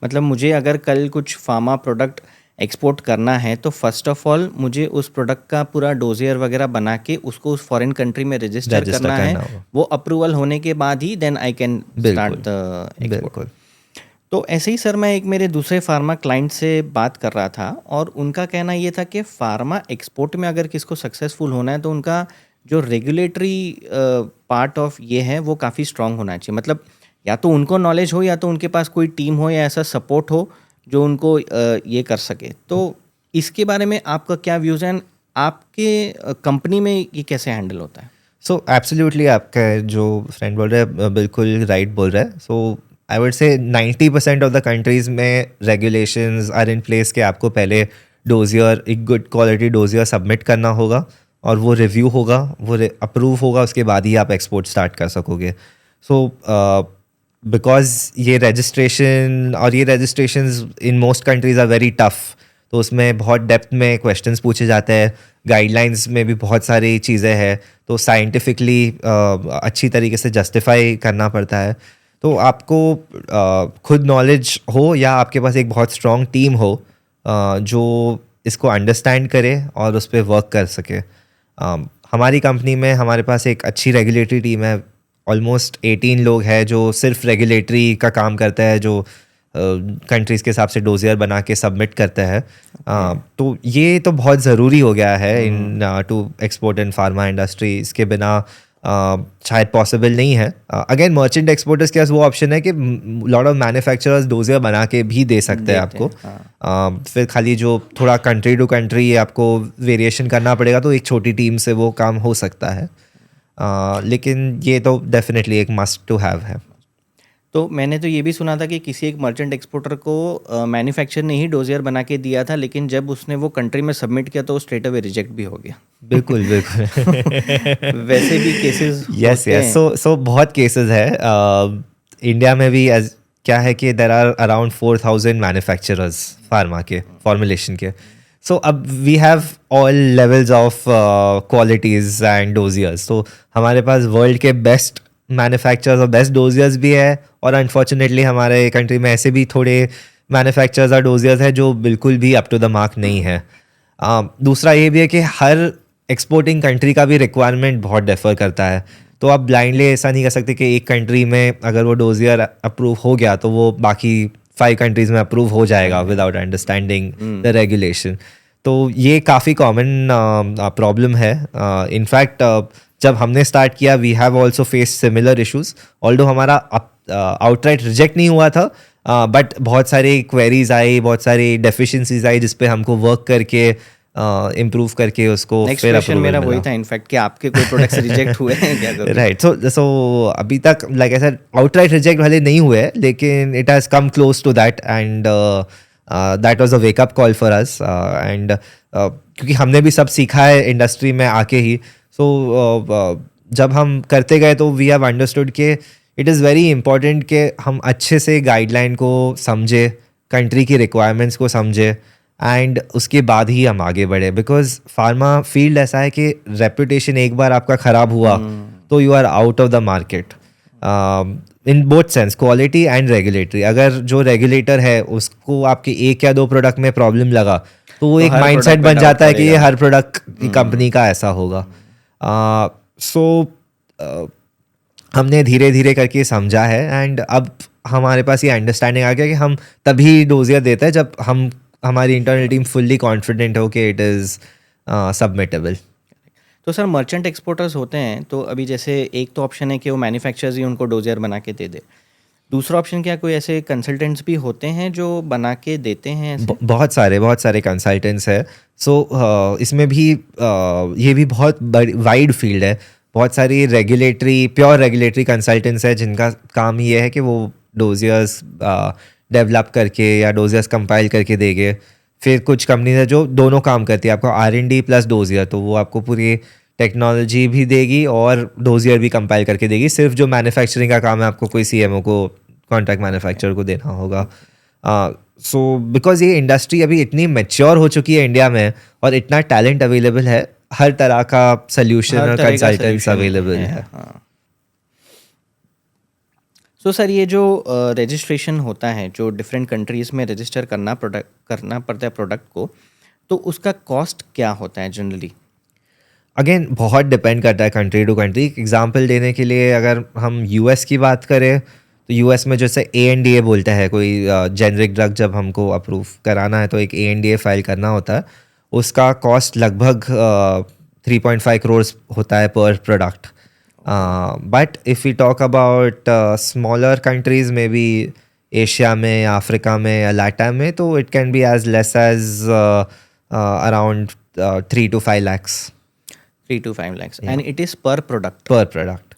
A: मतलब मुझे अगर कल कुछ फार्मा प्रोडक्ट एक्सपोर्ट करना है तो फर्स्ट ऑफ ऑल मुझे उस प्रोडक्ट का पूरा डोजियर वगैरह बना के उसको उस फॉरेन कंट्री में रजिस्टर करना है. वो अप्रूवल होने के बाद ही then I can start the export. तो ऐसे ही सर, मैं एक मेरे दूसरे फार्मा क्लाइंट से बात कर रहा था और उनका कहना ये था कि फार्मा एक्सपोर्ट में अगर किसको सक्सेसफुल होना है तो उनका जो रेगुलेटरी पार्ट ऑफ ये है वो काफ़ी स्ट्रांग होना चाहिए. मतलब या तो उनको नॉलेज हो या तो उनके पास कोई टीम हो या ऐसा सपोर्ट हो जो उनको ये कर सके. तो इसके बारे में आपका क्या व्यूज़ है, आपके कंपनी में ये कैसे हैंडल होता है?
B: सो एब्सोल्युटली आपका जो फ्रेंड बोल रहे हैं बिल्कुल राइट बोल रहे हैं. सो आई वुड से 90% ऑफ द कंट्रीज़ में रेगुलेशंस आर इन प्लेस कि आपको पहले डोजियर, एक गुड क्वालिटी डोजियर सबमिट करना होगा और वो रिव्यू होगा, वो अप्रूव होगा, उसके बाद ही आप एक्सपोर्ट स्टार्ट कर सकोगे. सो बिकॉज ये रजिस्ट्रेशन और ये registrations in most countries are very tough. तो उसमें बहुत डेप्थ में क्वेश्चंस पूछे जाते हैं, गाइडलाइंस में भी बहुत सारी चीज़ें हैं, तो साइंटिफिकली अच्छी तरीके से जस्टिफाई करना पड़ता है. तो आपको खुद नॉलेज हो या आपके पास एक बहुत स्ट्रॉन्ग टीम हो जो इसको अंडरस्टैंड करे और उस पर वर्क कर सके. हमारी कंपनी में हमारे पास एक अच्छी रेगुलेटरी टीम है. ऑलमोस्ट 18 लोग हैं जो सिर्फ रेगुलेटरी का काम करता है, जो कंट्रीज़ के हिसाब से डोजियर बना के सबमिट करते हैं. तो ये तो बहुत ज़रूरी हो गया है in to export in pharma industry. इसके बिना शायद पॉसिबल नहीं है. अगेन मर्चेंट एक्सपोर्टर्स के पास वो ऑप्शन है कि लॉट ऑफ मैन्युफैक्चरर्स डोजियर बना के भी दे सकते हैं आपको. फिर खाली जो थोड़ा कंट्री टू कंट्री आपको वेरिएशन करना पड़ेगा, तो एक छोटी टीम से वो काम हो सकता है. लेकिन ये तो डेफिनेटली एक मस्ट टू हैव है.
A: तो मैंने तो ये भी सुना था कि किसी एक मर्चेंट एक्सपोर्टर को मैन्युफैक्चर ने ही डोजियर बना के दिया था, लेकिन जब उसने वो कंट्री में सबमिट किया तो स्ट्रेट अवे रिजेक्ट भी हो गया।
B: बिल्कुल बिल्कुल।
A: वैसे भी केसेस
B: यस
A: होते
B: यस,
A: हैं।
B: सो बहुत केसेस है इंडिया में भी। एज क्या है कि देर आर अराउंड 4,000 मैन्युफैक्चरर्स फार्मा के फॉर्मुलेशन के। सो अब we have all levels of qualities and dossiers. तो हमारे पास वर्ल्ड के बेस्ट मैन्युफैक्चरर्स और बेस्ट डोजियर्स भी है, और अनफॉर्चुनेटली हमारे कंट्री में ऐसे भी थोड़े मैन्युफैक्चरर्स और डोजियर्स हैं जो बिल्कुल भी अप टू द मार्क नहीं है। दूसरा ये भी है कि हर एक्सपोर्टिंग कंट्री का भी रिक्वायरमेंट बहुत डिफर करता है। तो आप ब्लाइंडली ऐसा नहीं कर सकते कि एक कंट्री में अगर वो डोजियर अप्रूव हो गया तो वो बाकी 5 कंट्रीज में अप्रूव हो जाएगा विदाउट अंडरस्टैंडिंग द रेगुलेशन। तो ये काफ़ी कॉमन प्रॉब्लम है। इनफैक्ट जब हमने स्टार्ट किया we have also face similar issues, although हमारा आउटराइट रिजेक्ट नहीं हुआ था, बट बहुत सारी क्वेरीज आई, बहुत सारी डेफिशिएंसीज आई जिस पे हमको वर्क करके इम्प्रूव करके उसको
A: नेक्स्ट
B: फिर
A: क्वेश्चन
B: अप्रूवल
A: मेरा
B: मिला।
A: वही था इनफैक्ट कि आपके कोई प्रोडक्ट्स रिजेक्ट हुए हैं क्या कभी?
B: राइट, सो अभी तक लाइक ऐसा आउटराइट रिजेक्ट भले नहीं हुए, लेकिन it has come close to that, and that was a wake up call for us. And क्योंकि हमने भी सब सीखा है इंडस्ट्री में आके ही, सो जब हम करते गए तो वी हैव अंडरस्टूड के इट इज़ वेरी इंपॉर्टेंट कि हम अच्छे से गाइडलाइन को समझे, कंट्री की रिक्वायरमेंट्स को समझे, एंड उसके बाद ही हम आगे बढ़े। बिकॉज फार्मा फील्ड ऐसा है कि रेपुटेशन एक बार आपका ख़राब हुआ तो you are out of the market in both sense, quality and regulatory. अगर जो रेगुलेटर है उसको आपके 1 या 2 प्रोडक्ट में प्रॉब्लम लगा तो वो
A: तो
B: एक
A: हर
B: माइंडसेट
A: product पे
B: बन
A: doubt
B: जाता है कि ये
A: करेगा।
B: हर प्रोडक्ट की कंपनी का ऐसा होगा। सो हमने धीरे धीरे करके समझा है, एंड अब हमारे पास ये अंडरस्टैंडिंग आ गया कि हम तभी डोजियर देते हैं जब हमारी इंटरनल टीम फुल्ली कॉन्फिडेंट हो कि इट इज़ सबमिटेबल।
A: तो सर मर्चेंट एक्सपोर्टर्स होते हैं, तो अभी जैसे एक तो ऑप्शन है कि वो मैन्युफैक्चरर्स ही उनको डोजियर बना के दे दे, दूसरा ऑप्शन क्या कोई ऐसे कंसल्टेंट्स भी होते हैं जो बना के देते हैं ऐसे?
B: बहुत सारे कंसल्टेंट्स हैं। सो इसमें भी ये भी बहुत वाइड फील्ड है। बहुत सारी प्योर रेगुलेटरी कंसल्टेंट्स हैं जिनका काम ये है कि वो डोजियर्स डेवलप करके या डोजियर्स कंपाइल करके देंगे। फिर कुछ कंपनीज है जो दोनों काम करती है, आपको R&D प्लस डोजियर, तो वो आपको पूरी टेक्नोलॉजी भी देगी और डोजियर भी कंपाइल करके देगी। सिर्फ जो मैन्युफैक्चरिंग का काम है आपको कोई CMO को, कॉन्ट्रैक्ट मैन्युफैक्चरर को देना होगा। सो बिकॉज ये इंडस्ट्री अभी इतनी मैच्योर हो चुकी है इंडिया में, और इतना टैलेंट अवेलेबल है, हर तरह का सोल्यूशन
A: हर
B: और
A: तरह का
B: कंसल्टेंट्स
A: solution
B: अवेलेबल
A: है,
B: है।
A: हाँ। सो सर ये जो रजिस्ट्रेशन होता है, जो डिफरेंट कंट्रीज़ में रजिस्टर करना पड़ता है प्रोडक्ट को, तो उसका कॉस्ट क्या होता है जनरली?
B: अगेन बहुत डिपेंड करता है कंट्री टू कंट्री। एग्जांपल देने के लिए अगर हम US की बात करें तो US में जैसे ANDA बोलते हैं, कोई जेनरिक ड्रग जब हमको अप्रूव कराना है तो एक ANDA फाइल करना होता है। उसका कॉस्ट लगभग 3.5 करोड़ होता है पर product. But if you talk about smaller countries में भी, एशिया में या अफ्रीका में या लैटम में, तो it can be as less as around 3 to 5 lakhs
A: 3 to 5 lakhs and it is per product?
B: Per product.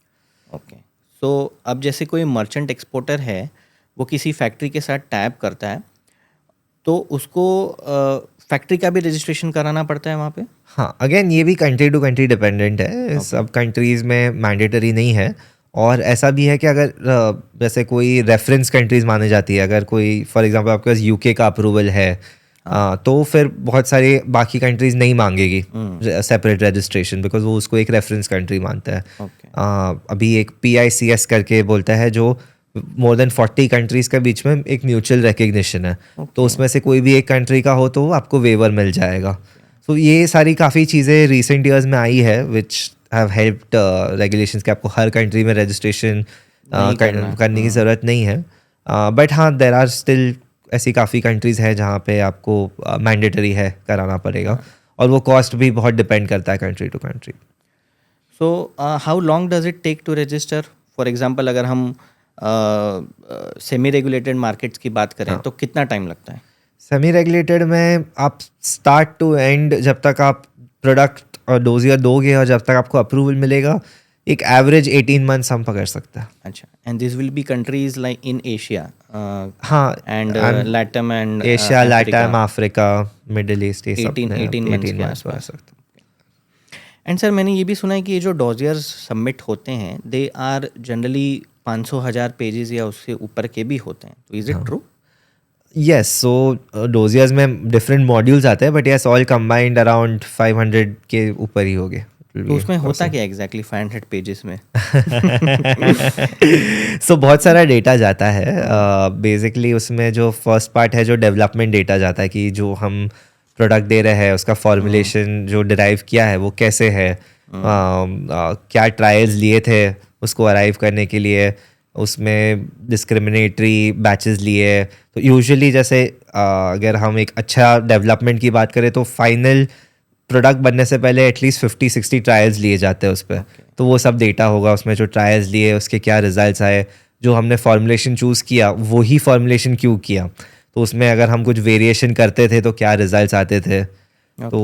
A: Okay. So अब जैसे कोई मर्चेंट एक्सपोर्टर है, वो किसी फैक्ट्री के साथ टैप करता है, तो उसको फैक्ट्री का भी रजिस्ट्रेशन कराना पड़ता है वहाँ पे?
B: हाँ, अगेन ये भी कंट्री टू कंट्री डिपेंडेंट है। सब कंट्रीज़ में मैंडेटरी नहीं है, और ऐसा भी है कि अगर जैसे कोई रेफरेंस कंट्रीज़ मानी जाती है, अगर कोई फॉर एग्जांपल आपके पास UK का अप्रूवल है, तो फिर बहुत सारी बाकी कंट्रीज़ नहीं मांगेगी सेपरेट रजिस्ट्रेशन, बिकॉज वो उसको एक रेफरेंस कंट्री मानता है।
A: ओके।
B: अभी एक PICS करके बोलता है जो मोर देन 40 कंट्रीज़ के बीच में एक म्यूचुअल रिकग्निशन है। तो उसमें से कोई भी एक कंट्री का हो तो आपको वेवर मिल जाएगा। तो ये सारी काफ़ी चीज़ें रिसेंट ईयर्स में आई है विच हैव हेल्प्ड रेगुलेशंस कि आपको हर कंट्री में रजिस्ट्रेशन करने की ज़रूरत नहीं है। बट हाँ, देर आर स्टिल ऐसी काफ़ी कंट्रीज़ हैं जहाँ पे आपको मैंडेटरी है कराना पड़ेगा, और वो कॉस्ट भी बहुत डिपेंड करता है country to country.
A: So how long does it take to register? For example अगर हम सेमी रेगुलेटेड मार्केट्स की बात करें तो कितना टाइम लगता है?
B: सेमी रेगुलेटेड में आप स्टार्ट टू एंड, जब तक आप प्रोडक्ट और डोजियर दोगे और जब तक आपको अप्रूवल मिलेगा, एक एवरेज 18 मंथ्स हम पकड़ सकते हैं.
A: अच्छा, and this will be countries like in Asia
B: हाँ,
A: and LATAM and
B: Asia, LATAM, Africa, Middle East, ये सब
A: 18 मंथ्स के
B: months पकड़
A: आसपास.
B: सकते हैं.
A: एंड सर मैंने ये भी सुना है कि ये जो डॉजियर्स सबमिट होते हैं दे आर जनरली 500,000 पेजेस या उससे ऊपर के भी होते हैं, तो is it true?
B: Yes, so dossiers में डिफरेंट मॉड्यूल्स आते हैं, but yes all combined around 500 के ऊपर ही होंगे.
A: तो उसमें होता क्या एग्जैक्टली 500 पेजेस में?
B: सो बहुत सारा डेटा जाता है. बेसिकली उसमें जो फर्स्ट पार्ट है जो डेवलपमेंट डेटा जाता है कि जो हम प्रोडक्ट दे रहे हैं उसका फॉर्मुलेशन जो डिराइव किया है वो कैसे है, क्या ट्रायल्स लिए थे उसको अराइव करने के लिए, उसमें डिस्क्रिमिनेटरी बैचेस लिए. तो यूजुअली जैसे अगर हम एक अच्छा डेवलपमेंट की बात करें तो फाइनल प्रोडक्ट बनने से पहले एटलीस्ट 50-60 ट्रायल्स लिए जाते हैं उस पर. तो वो सब डेटा होगा उसमें, जो ट्रायल्स लिए उसके क्या रिजल्ट्स आए, जो हमने फॉर्मुलेशन चूज़ किया वही फॉर्मुलेशन क्यों किया, तो उसमें अगर हम कुछ वेरिएशन करते थे तो क्या रिजल्ट्स आते थे. तो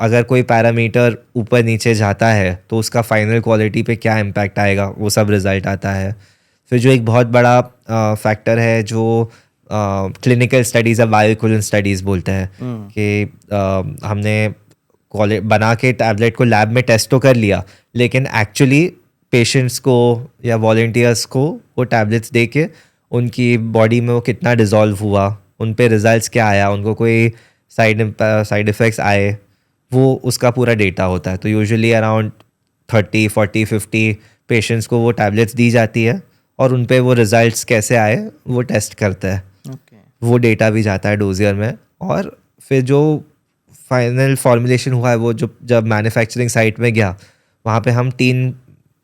B: अगर कोई पैरामीटर ऊपर नीचे जाता है तो उसका फाइनल क्वालिटी पे क्या इम्पैक्ट आएगा वो सब रिजल्ट आता है. फिर जो एक बहुत बड़ा फैक्टर है जो क्लिनिकल स्टडीज़ या बायोइक्विवेलेंट स्टडीज़ बोलते हैं कि हमने बना के टैबलेट को लैब में टेस्ट तो कर लिया, लेकिन एक्चुअली पेशेंट्स को या वॉलंटियर्स को वो टैबलेट्स दे के उनकी बॉडी में वो कितना डिज़ोल्व हुआ, उन पे रिजल्ट्स क्या आया, उनको कोई साइड इफ़ेक्ट्स आए, वो उसका पूरा डेटा होता है. तो यूजुअली अराउंड 30, 40, 50 पेशेंट्स को वो टैबलेट्स दी जाती है और उन पे वो रिजल्ट्स कैसे आए वो टेस्ट करते हैं. वो डेटा भी जाता है डोजियर में. और फिर जो फाइनल फॉर्मुलेशन हुआ है वो जब मैन्युफैक्चरिंग साइट में गया वहाँ पे हम 3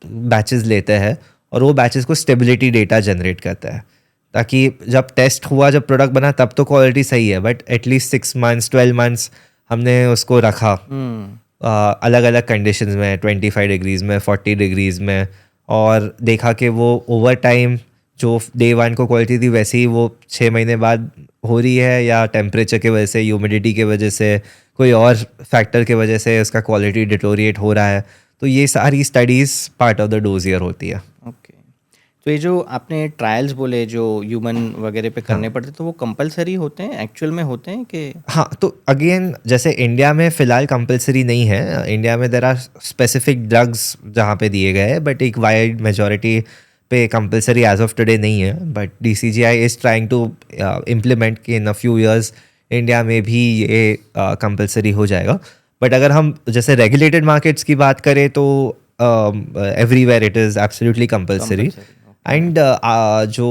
B: बैचेस लेते हैं और वो बैचेस को स्टेबिलिटी डेटा जनरेट करता है, ताकि जब टेस्ट हुआ, जब प्रोडक्ट बना तब तो क्वालिटी सही है, बट एटलीस्ट 6 months 12 months हमने उसको रखा अलग अलग कंडीशंस में, 25 डिग्रीज में, 40 डिग्रीज में, और देखा कि वो ओवर टाइम जो डे 1 को क्वालिटी थी वैसे ही वो 6 महीने बाद हो रही है, या टेम्परेचर की वजह से, ह्यूमिडिटी की वजह से, कोई और फैक्टर की वजह से उसका क्वालिटी डिटोरिएट हो रहा है. तो ये सारी studies part of the dossier होती है.
A: ओके, तो ये जो आपने ट्रायल्स बोले जो ह्यूमन वगैरह पे करने पड़ते, तो वो कंपलसरी होते हैं, एक्चुअल में होते हैं कि?
B: हाँ, तो अगेन जैसे इंडिया में फ़िलहाल कंपलसरी नहीं है. इंडिया में देयर आर स्पेसिफिक ड्रग्स जहाँ पे दिए गए हैं, बट एक वाइड मेजॉरिटी पे कंपलसरी एज ऑफ टुडे नहीं है. But DCGI is trying to implement कि in a few years India में भी ये कंपलसरी हो जाएगा. बट अगर हम जैसे रेगुलेटेड मार्केट्स की बात करें तो everywhere it is absolutely compulsory. And जो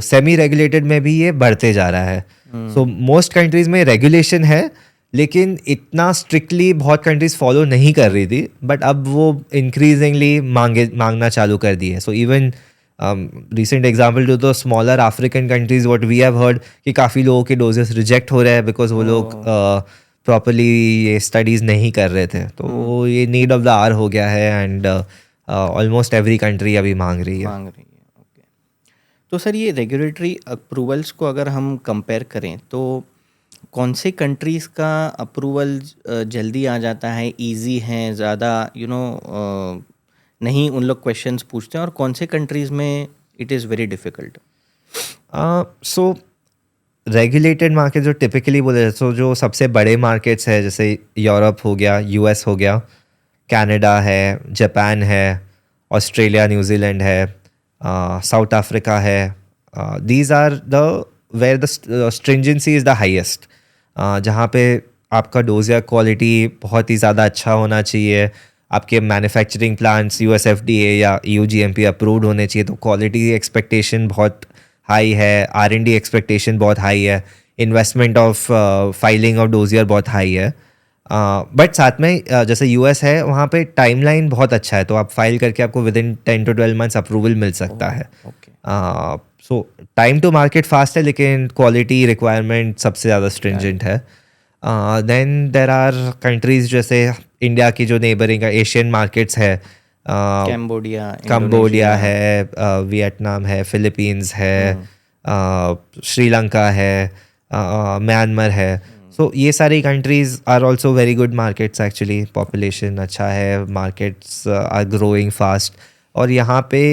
B: सेमी रेगुलेटेड में भी ये बढ़ते जा रहा है. सो मोस्ट कंट्रीज़ में रेगुलेशन है, लेकिन इतना स्ट्रिक्टली बहुत कंट्रीज़ फॉलो नहीं कर रही थी, बट अब वो इंक्रीजिंगली मांगना चालू कर दी है. So even recent example to the smaller African countries what we have heard कि काफ़ी लोगों के डोजेस रिजेक्ट हो रहे हैं बिकॉज वो लोग प्रॉपरली ये स्टडीज़ नहीं कर रहे थे. तो ये नीड ऑफ द आवर हो गया है, एंड ऑलमोस्ट एवरी कंट्री अभी मांग रही है.
A: ओके, तो सर ये रेगुलेटरी अप्रूवल्स को अगर हम कंपेयर करें तो कौन से कंट्रीज़ का अप्रूवल जल्दी आ जाता है, इजी है, ज़्यादा नहीं उन लोग क्वेश्चंस पूछते हैं, और कौन से कंट्रीज़ में it is very difficult?
B: So regulated market जो टिपिकली बोले जाते हैं, जो सबसे बड़े मार्केट्स है जैसे यूरोप हो गया, US हो गया, कनाडा है, जापान है, ऑस्ट्रेलिया, न्यूजीलैंड है, साउथ अफ्रीका है. These are the where the stringency is the highest, जहाँ पे आपका डोजियर क्वालिटी बहुत ही ज़्यादा अच्छा होना चाहिए, आपके मैन्युफैक्चरिंग प्लांट्स USFDA या EU GMP अप्रूव्ड होने चाहिए, तो क्वालिटी एक्सपेक्टेशन बहुत हाई है, R&D एक्सपेक्टेशन बहुत हाई है, investment of filing of dossier बहुत हाई है. बट साथ में जैसे US है वहाँ पे टाइमलाइन बहुत अच्छा है, तो आप फाइल करके आपको within 10 to 12 months approval मिल सकता है. So time to market fast है, लेकिन क्वालिटी रिक्वायरमेंट सबसे ज़्यादा स्ट्रिंजेंट है. देन देर आर कंट्रीज़ जैसे इंडिया की जो नेबरिंग एशियन मार्केट्स है, कंबोडिया है, वियतनाम है, फिलीपींस है, श्रीलंका है, म्यांमार है. सो ये सारी countries are also very good markets actually. Population अच्छा है, मार्केट्स आर ग्रोइंग फास्ट, और यहाँ पे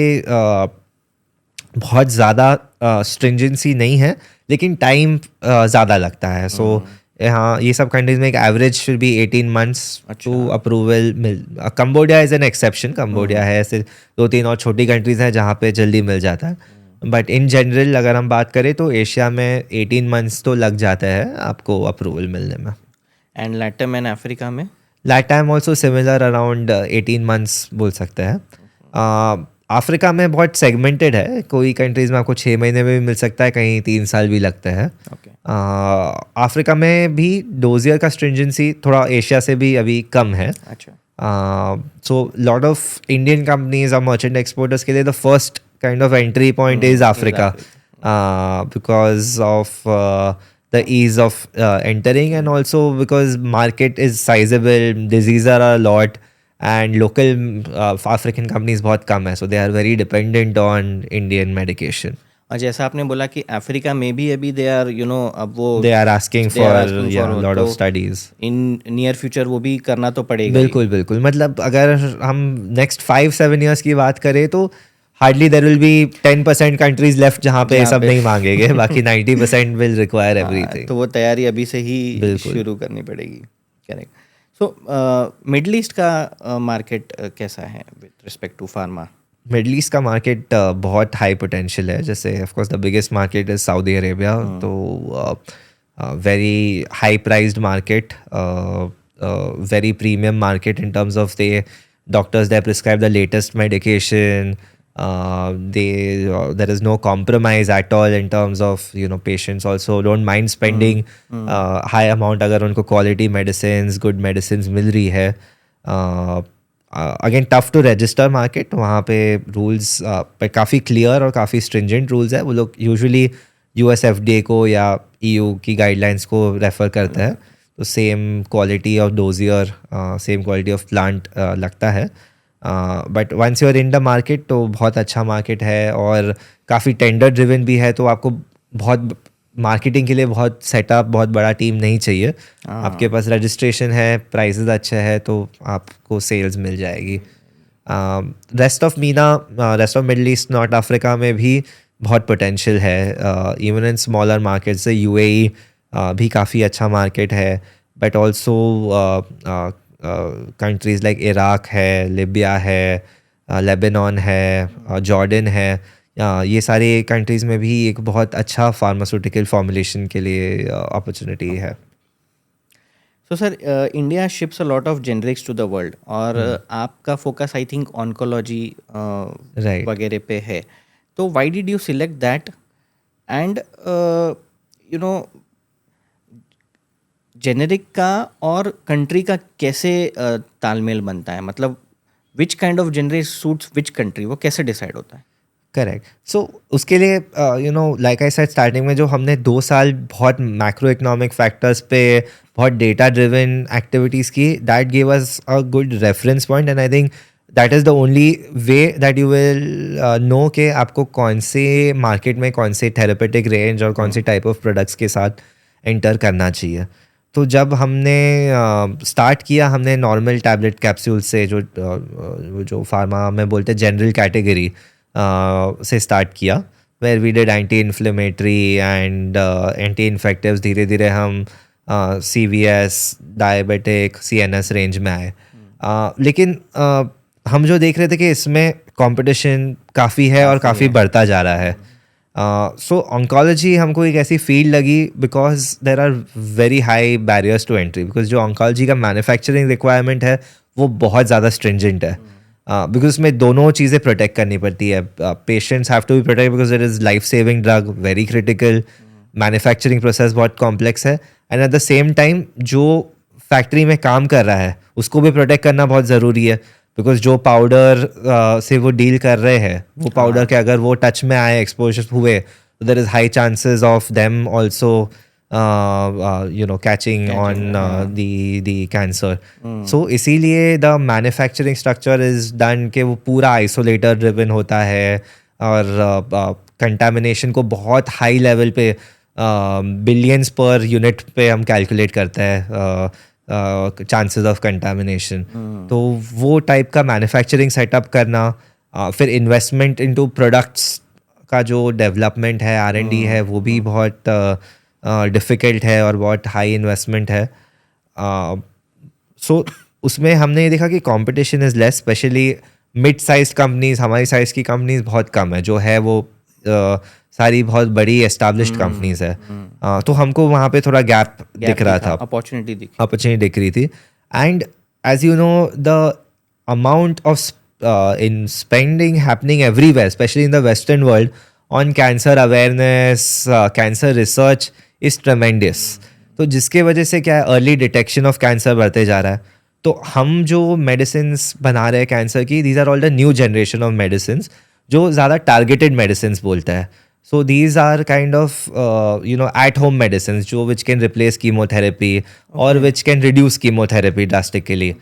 B: बहुत ज़्यादा स्ट्रिंजेंसी नहीं है, लेकिन टाइम ज़्यादा लगता है. सो यहाँ ये सब कंट्रीज में एक एवरेज फिर भी 18 months टू अप्रूवल मिल. Cambodia is an exception. Cambodia है, ऐसे 2-3 और छोटी कंट्रीज हैं जहाँ पे जल्दी मिल जाता है. बट इन जनरल अगर हम बात करें तो एशिया में 18 months तो लग जाता है आपको अप्रूवल मिलने में.
A: एंड लैटम एंड अफ्रीका में?
B: लैटम ऑल्सो सिमिलर, अराउंड 18 months बोल सकते हैं. अफ्रीका में बहुत सेगमेंटेड है. कोई कंट्रीज़ में आपको 6 महीने में भी मिल सकता है, कहीं 3 साल भी लगते हैं. अफ्रीका में भी डोजियर का स्ट्रिंजेंसी थोड़ा एशिया से भी अभी कम है.
A: अच्छा.
B: So lot of Indian companies और मर्चेंट एक्सपोर्टर्स के लिए the first kind of entry point is Africa, because of the ease of entering, and also because market is sizable, diseases are a lot, and local African companies बहुत कम है, so they are very dependent on Indian medication.
A: और जैसा आपने बोला कि अफ्रीका में भी अभी दे आर अब वो
B: They are asking for lot of studies.
A: In near future वो भी करना तो पड़ेगा.
B: बिल्कुल बिल्कुल. मतलब अगर हम नेक्स्ट 5-7 years की बात करें तो hardly there will be 10% countries left जहाँ पे सब नहीं मांगेंगे. बाकी 90% विल रिक्वायर एवरीथिंग.
A: तो वो तैयारी अभी से ही शुरू करनी पड़ेगी. करेक्ट. सो मिडल ईस्ट का मार्केट कैसा है with respect to pharma?
B: Middle East का मार्केट बहुत हाई पोटेंशियल है. जैसे of course the biggest market is Saudi Arabia, तो very high priced market, very premium market in terms of the doctors they prescribe the latest medication. There is no compromise at all in terms of patients also don't mind spending high amount अगर उनको quality medicines, good medicines मिल रही है. Again tough to register market. वहाँ पे रूल्स पे काफ़ी क्लियर और काफ़ी स्ट्रिंजेंट रूल्स है. वो लोग यूजुअली US FDA को या EU की गाइडलाइंस को रेफ़र करते हैं. तो same quality of dossier, same quality of plant लगता है. But once you are in the market तो बहुत अच्छा मार्केट है, और काफ़ी टेंडर ड्रिवन भी है. तो आपको बहुत मार्केटिंग के लिए बहुत सेटअप, बहुत बड़ा टीम नहीं चाहिए. आपके पास रजिस्ट्रेशन है, प्राइसेस अच्छे हैं, तो आपको सेल्स मिल जाएगी. Rest of middle east, north Africa में भी बहुत पोटेंशियल है. इवन इन स्मॉलर मार्केट से UAE भी काफ़ी अच्छा मार्केट है. But also countries like Iraq है, लिबिया है, लेबनान है, जॉर्डन है. ये सारे कंट्रीज़ में भी एक बहुत अच्छा फार्मास्यूटिकल फॉर्मुलेशन के लिए अपॉर्चुनिटी है.
A: So sir, India ships a lot of generics to the world, और आपका फोकस आई थिंक ऑन्कोलॉजी वगैरह पे है. तो why did you select that, and generic का और कंट्री का कैसे तालमेल बनता है? मतलब which kind of generic suits which country, वो कैसे डिसाइड होता है?
B: करेक्ट. सो उसके लिए लाइक आई सेड स्टार्टिंग में, जो हमने 2 साल बहुत मैक्रो इकोनॉमिक फैक्टर्स पे बहुत डेटा ड्रिवन एक्टिविटीज़ की, that give us a good reference point. And I think that is the only way that you will know कि आपको कौन से मार्केट में कौन से थेरेपेटिक रेंज और कौन से टाइप ऑफ प्रोडक्ट्स के साथ एंटर करना चाहिए. तो जब हमने स्टार्ट किया, हमने नॉर्मल टैबलेट कैप्सूल से, जो फार्मा में बोलते हैं जनरल कैटेगरी से स्टार्ट किया, where we did anti inflammatory and anti infectives. धीरे धीरे हम CVS, डायबिटिक, CNS रेंज में आए. लेकिन हम जो देख रहे थे कि इसमें कंपटीशन काफ़ी है और काफ़ी बढ़ता जा रहा है. सो ऑन्कोलॉजी हमको एक ऐसी फील्ड लगी, because there are very high barriers to entry. Because जो ऑन्कोलॉजी का मैन्युफैक्चरिंग रिक्वायरमेंट है वो बहुत ज़्यादा स्ट्रिंजेंट है. बिकॉज उसमें दोनों चीज़ें प्रोटेक्ट करनी पड़ती है. Patients have to be protect because it is life saving drug, very critical. Manufacturing process बहुत कॉम्प्लेक्स है. And at the same time जो फैक्ट्री में काम कर रहा है उसको भी प्रोटेक्ट करना बहुत ज़रूरी है. बिकॉज जो पाउडर से वो डील कर रहे हैं, वो पाउडर के अगर वो टच में आए, एक्सपोजर हुए, तो there is high chances of them also catching on the cancer. So इसीलिए the manufacturing structure is done कि वो पूरा आइसोलेटर ड्रिवन होता है, और कंटामिनेशन को बहुत हाई लेवल पे बिलियंस पर यूनिट पे हम कैलकुलेट करते हैं चांसेस ऑफ कंटामिनेशन। तो वो टाइप का मैन्युफैक्चरिंग सेटअप करना, फिर इन्वेस्टमेंट इनटू प्रोडक्ट्स का जो डेवलपमेंट है, R&D है, वो भी बहुत डिफ़िकल्ट है और बहुत हाई इन्वेस्टमेंट है। सो उसमें हमने ये देखा कि competition is less, specially mid size companies, हमारी साइज़ की कंपनीज बहुत कम है, जो है वो सारी बहुत बड़ी एस्टैब्लिश्ड कंपनीज है। तो हमको वहाँ पे थोड़ा गैप दिख रहा था, अपॉर्चुनिटी दिख रही थी। And as you know the amount of in spending happening everywhere, especially in the Western world, on cancer awareness, cancer research is tremendous. तो जिसके वजह से क्या है, अर्ली डिटेक्शन ऑफ कैंसर बढ़ते जा रहा है। तो हम जो मेडिसिन बना रहे हैं कैंसर की, these are all the new generation of medicine जो ज़्यादा टारगेटेड मेडिसिन बोलता है। So these are kind of at home medicines जो which can replace chemotherapy or which can reduce chemotherapy drastically.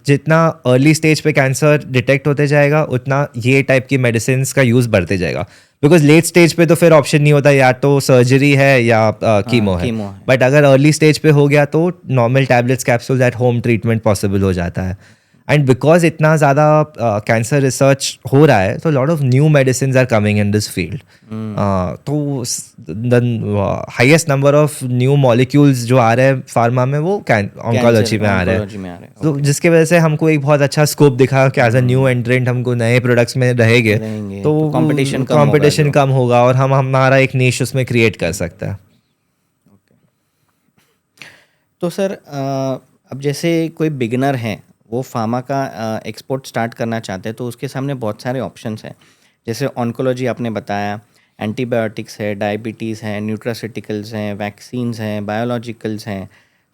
B: जितना अर्ली स्टेज पे कैंसर डिटेक्ट होते जाएगा उतना ये टाइप की मेडिसिन का यूज़ बढ़ते जाएगा, बिकॉज लेट स्टेज पे तो फिर ऑप्शन नहीं होता, या तो सर्जरी है या कीमो है। बट अगर अर्ली स्टेज पे हो गया तो normal tablets capsules at home treatment possible हो जाता है। एंड बिकॉज इतना ज़्यादा कैंसर रिसर्च हो रहा है, तो lot of new medicine are coming in this field. तो the highest number of new molecules जो आ रहे हैं फार्मा में वो ऑन्कोलॉजी में आ रहे हैं। तो जिसकी वजह से हमको एक बहुत अच्छा स्कोप दिखा कि एज अ न्यू एंट्रेंट हमको नए प्रोडक्ट्स में रहेंगे तो कंपटीशन कम होगा और हम हमारा एक नीश उसमें क्रिएट कर सकते हैं।
A: तो सर अब जैसे कोई बिगिनर है, वो फार्मा का एक्सपोर्ट स्टार्ट करना चाहते हैं, तो उसके सामने बहुत सारे ऑप्शंस हैं, जैसे ऑन्कोलॉजी आपने बताया, एंटीबायोटिक्स है, डायबिटीज़ है, न्यूट्रास्यूटिकल्स हैं, वैक्सीन्स हैं, बायोलॉजिकल्स हैं।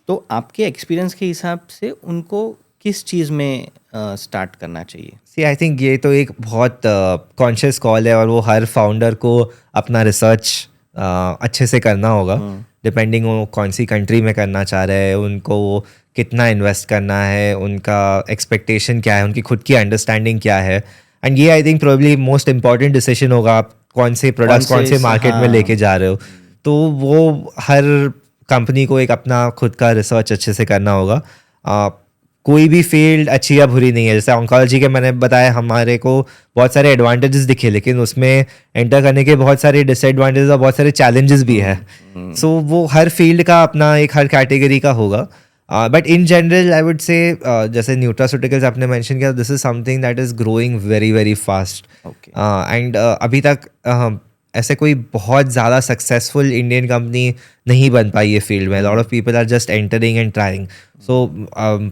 A: तो आपके एक्सपीरियंस के हिसाब से उनको किस चीज़ में स्टार्ट करना चाहिए?
B: सी आई थिंक ये तो एक बहुत कॉन्शियस कॉल है और वो हर फाउंडर को अपना रिसर्च अच्छे से करना होगा, डिपेंडिंग वो कौन सी कंट्री में करना चाह रहे हैं, उनको कितना इन्वेस्ट करना है, उनका एक्सपेक्टेशन क्या है, उनकी खुद की अंडरस्टैंडिंग क्या है। एंड ये I think probably most important decision होगा, आप कौन से प्रोडक्ट्स कौन से मार्केट में लेके जा रहे हो। तो वो हर कंपनी को एक अपना खुद का रिसर्च अच्छे से करना होगा। कोई भी फील्ड अच्छी या बुरी नहीं है, जैसे ऑन्कोलॉजी के मैंने बताया हमारे को बहुत सारे एडवांटेजेस दिखे, लेकिन उसमें एंटर करने के बहुत सारे डिसएडवांटेजेस और बहुत सारे चैलेंजेस भी है। सो वो हर फील्ड का अपना एक हर कैटेगरी का होगा। But in general I would से जैसे न्यूट्रास्यूटिकल्स आपने मेंशन किया, this is something that is growing very very fast. And अभी तक ऐसे कोई बहुत ज़्यादा सक्सेसफुल इंडियन कंपनी नहीं बन पाई ये फील्ड में। Lot of people are just entering and trying. So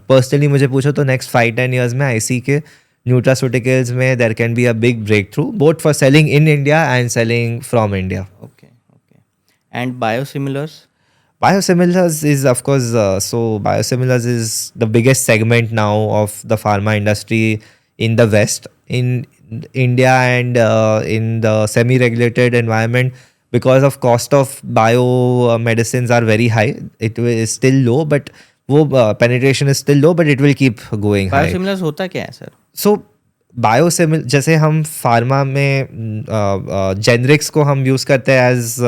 B: personally मुझे पूछो तो नेक्स्ट 5-10 ईयर्स में आई सी के न्यूट्रास्यूटिकल्स में there can be a big breakthrough, both for selling in India and selling from India.
A: Okay and biosimilars?
B: Biosimilars is of course, biosimilars is the biggest segment now of the pharma industry in the West, in India, and in the semi-regulated environment. Because of cost of biomedicines are very high, it is still low, but वो penetration is still low, but it will keep going high.
A: Biosimilars होता क्या है सर?
B: So बायोसिमिलर जैसे हम फार्मा में जेनरिक्स को हम यूज़ करते हैं as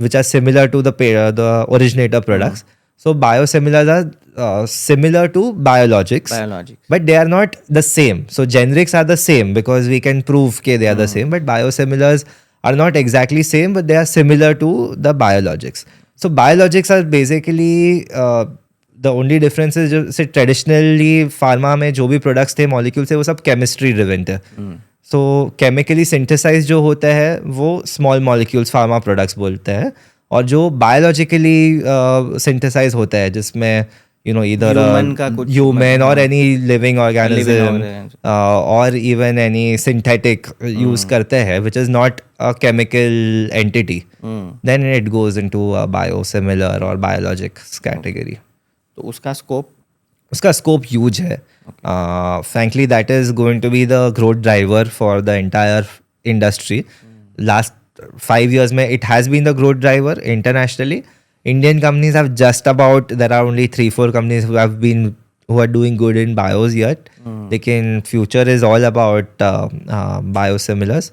B: which are similar to the originator products. So biosimilars are similar to biologics, but they are not the same. So generics are the same because we can prove that they are the same, but biosimilars are not exactly same, but they are similar to the biologics. So biologics are basically the only difference is जो traditionally pharma में जो भी products थे, molecules थे, वो सब chemistry driven थे. सो केमिकली सिंथेसाइज जो होता है वो स्मॉल मॉलिक्यूल्स फार्मा प्रोडक्ट्स बोलते हैं, और जो बायोलॉजिकली सिंथेसाइज होता है जिसमें इधर ह्यूमन और एनी लिविंग ऑर्गेनिज्म और इवन एनी सिंथेटिक यूज करते हैं which is not a chemical entity, then it goes into a biosimilar और बायोलॉजिक्स कैटेगरी।
A: तो उसका
B: स्कोप ह्यूज है। Frankly, that is going to be the growth driver for the entire industry. Last 5 years में it has been the growth driver internationally. Indian companies have just about, there are only 3-4 companies who are doing good in bios yet. लेकिन future is all about biosimilars.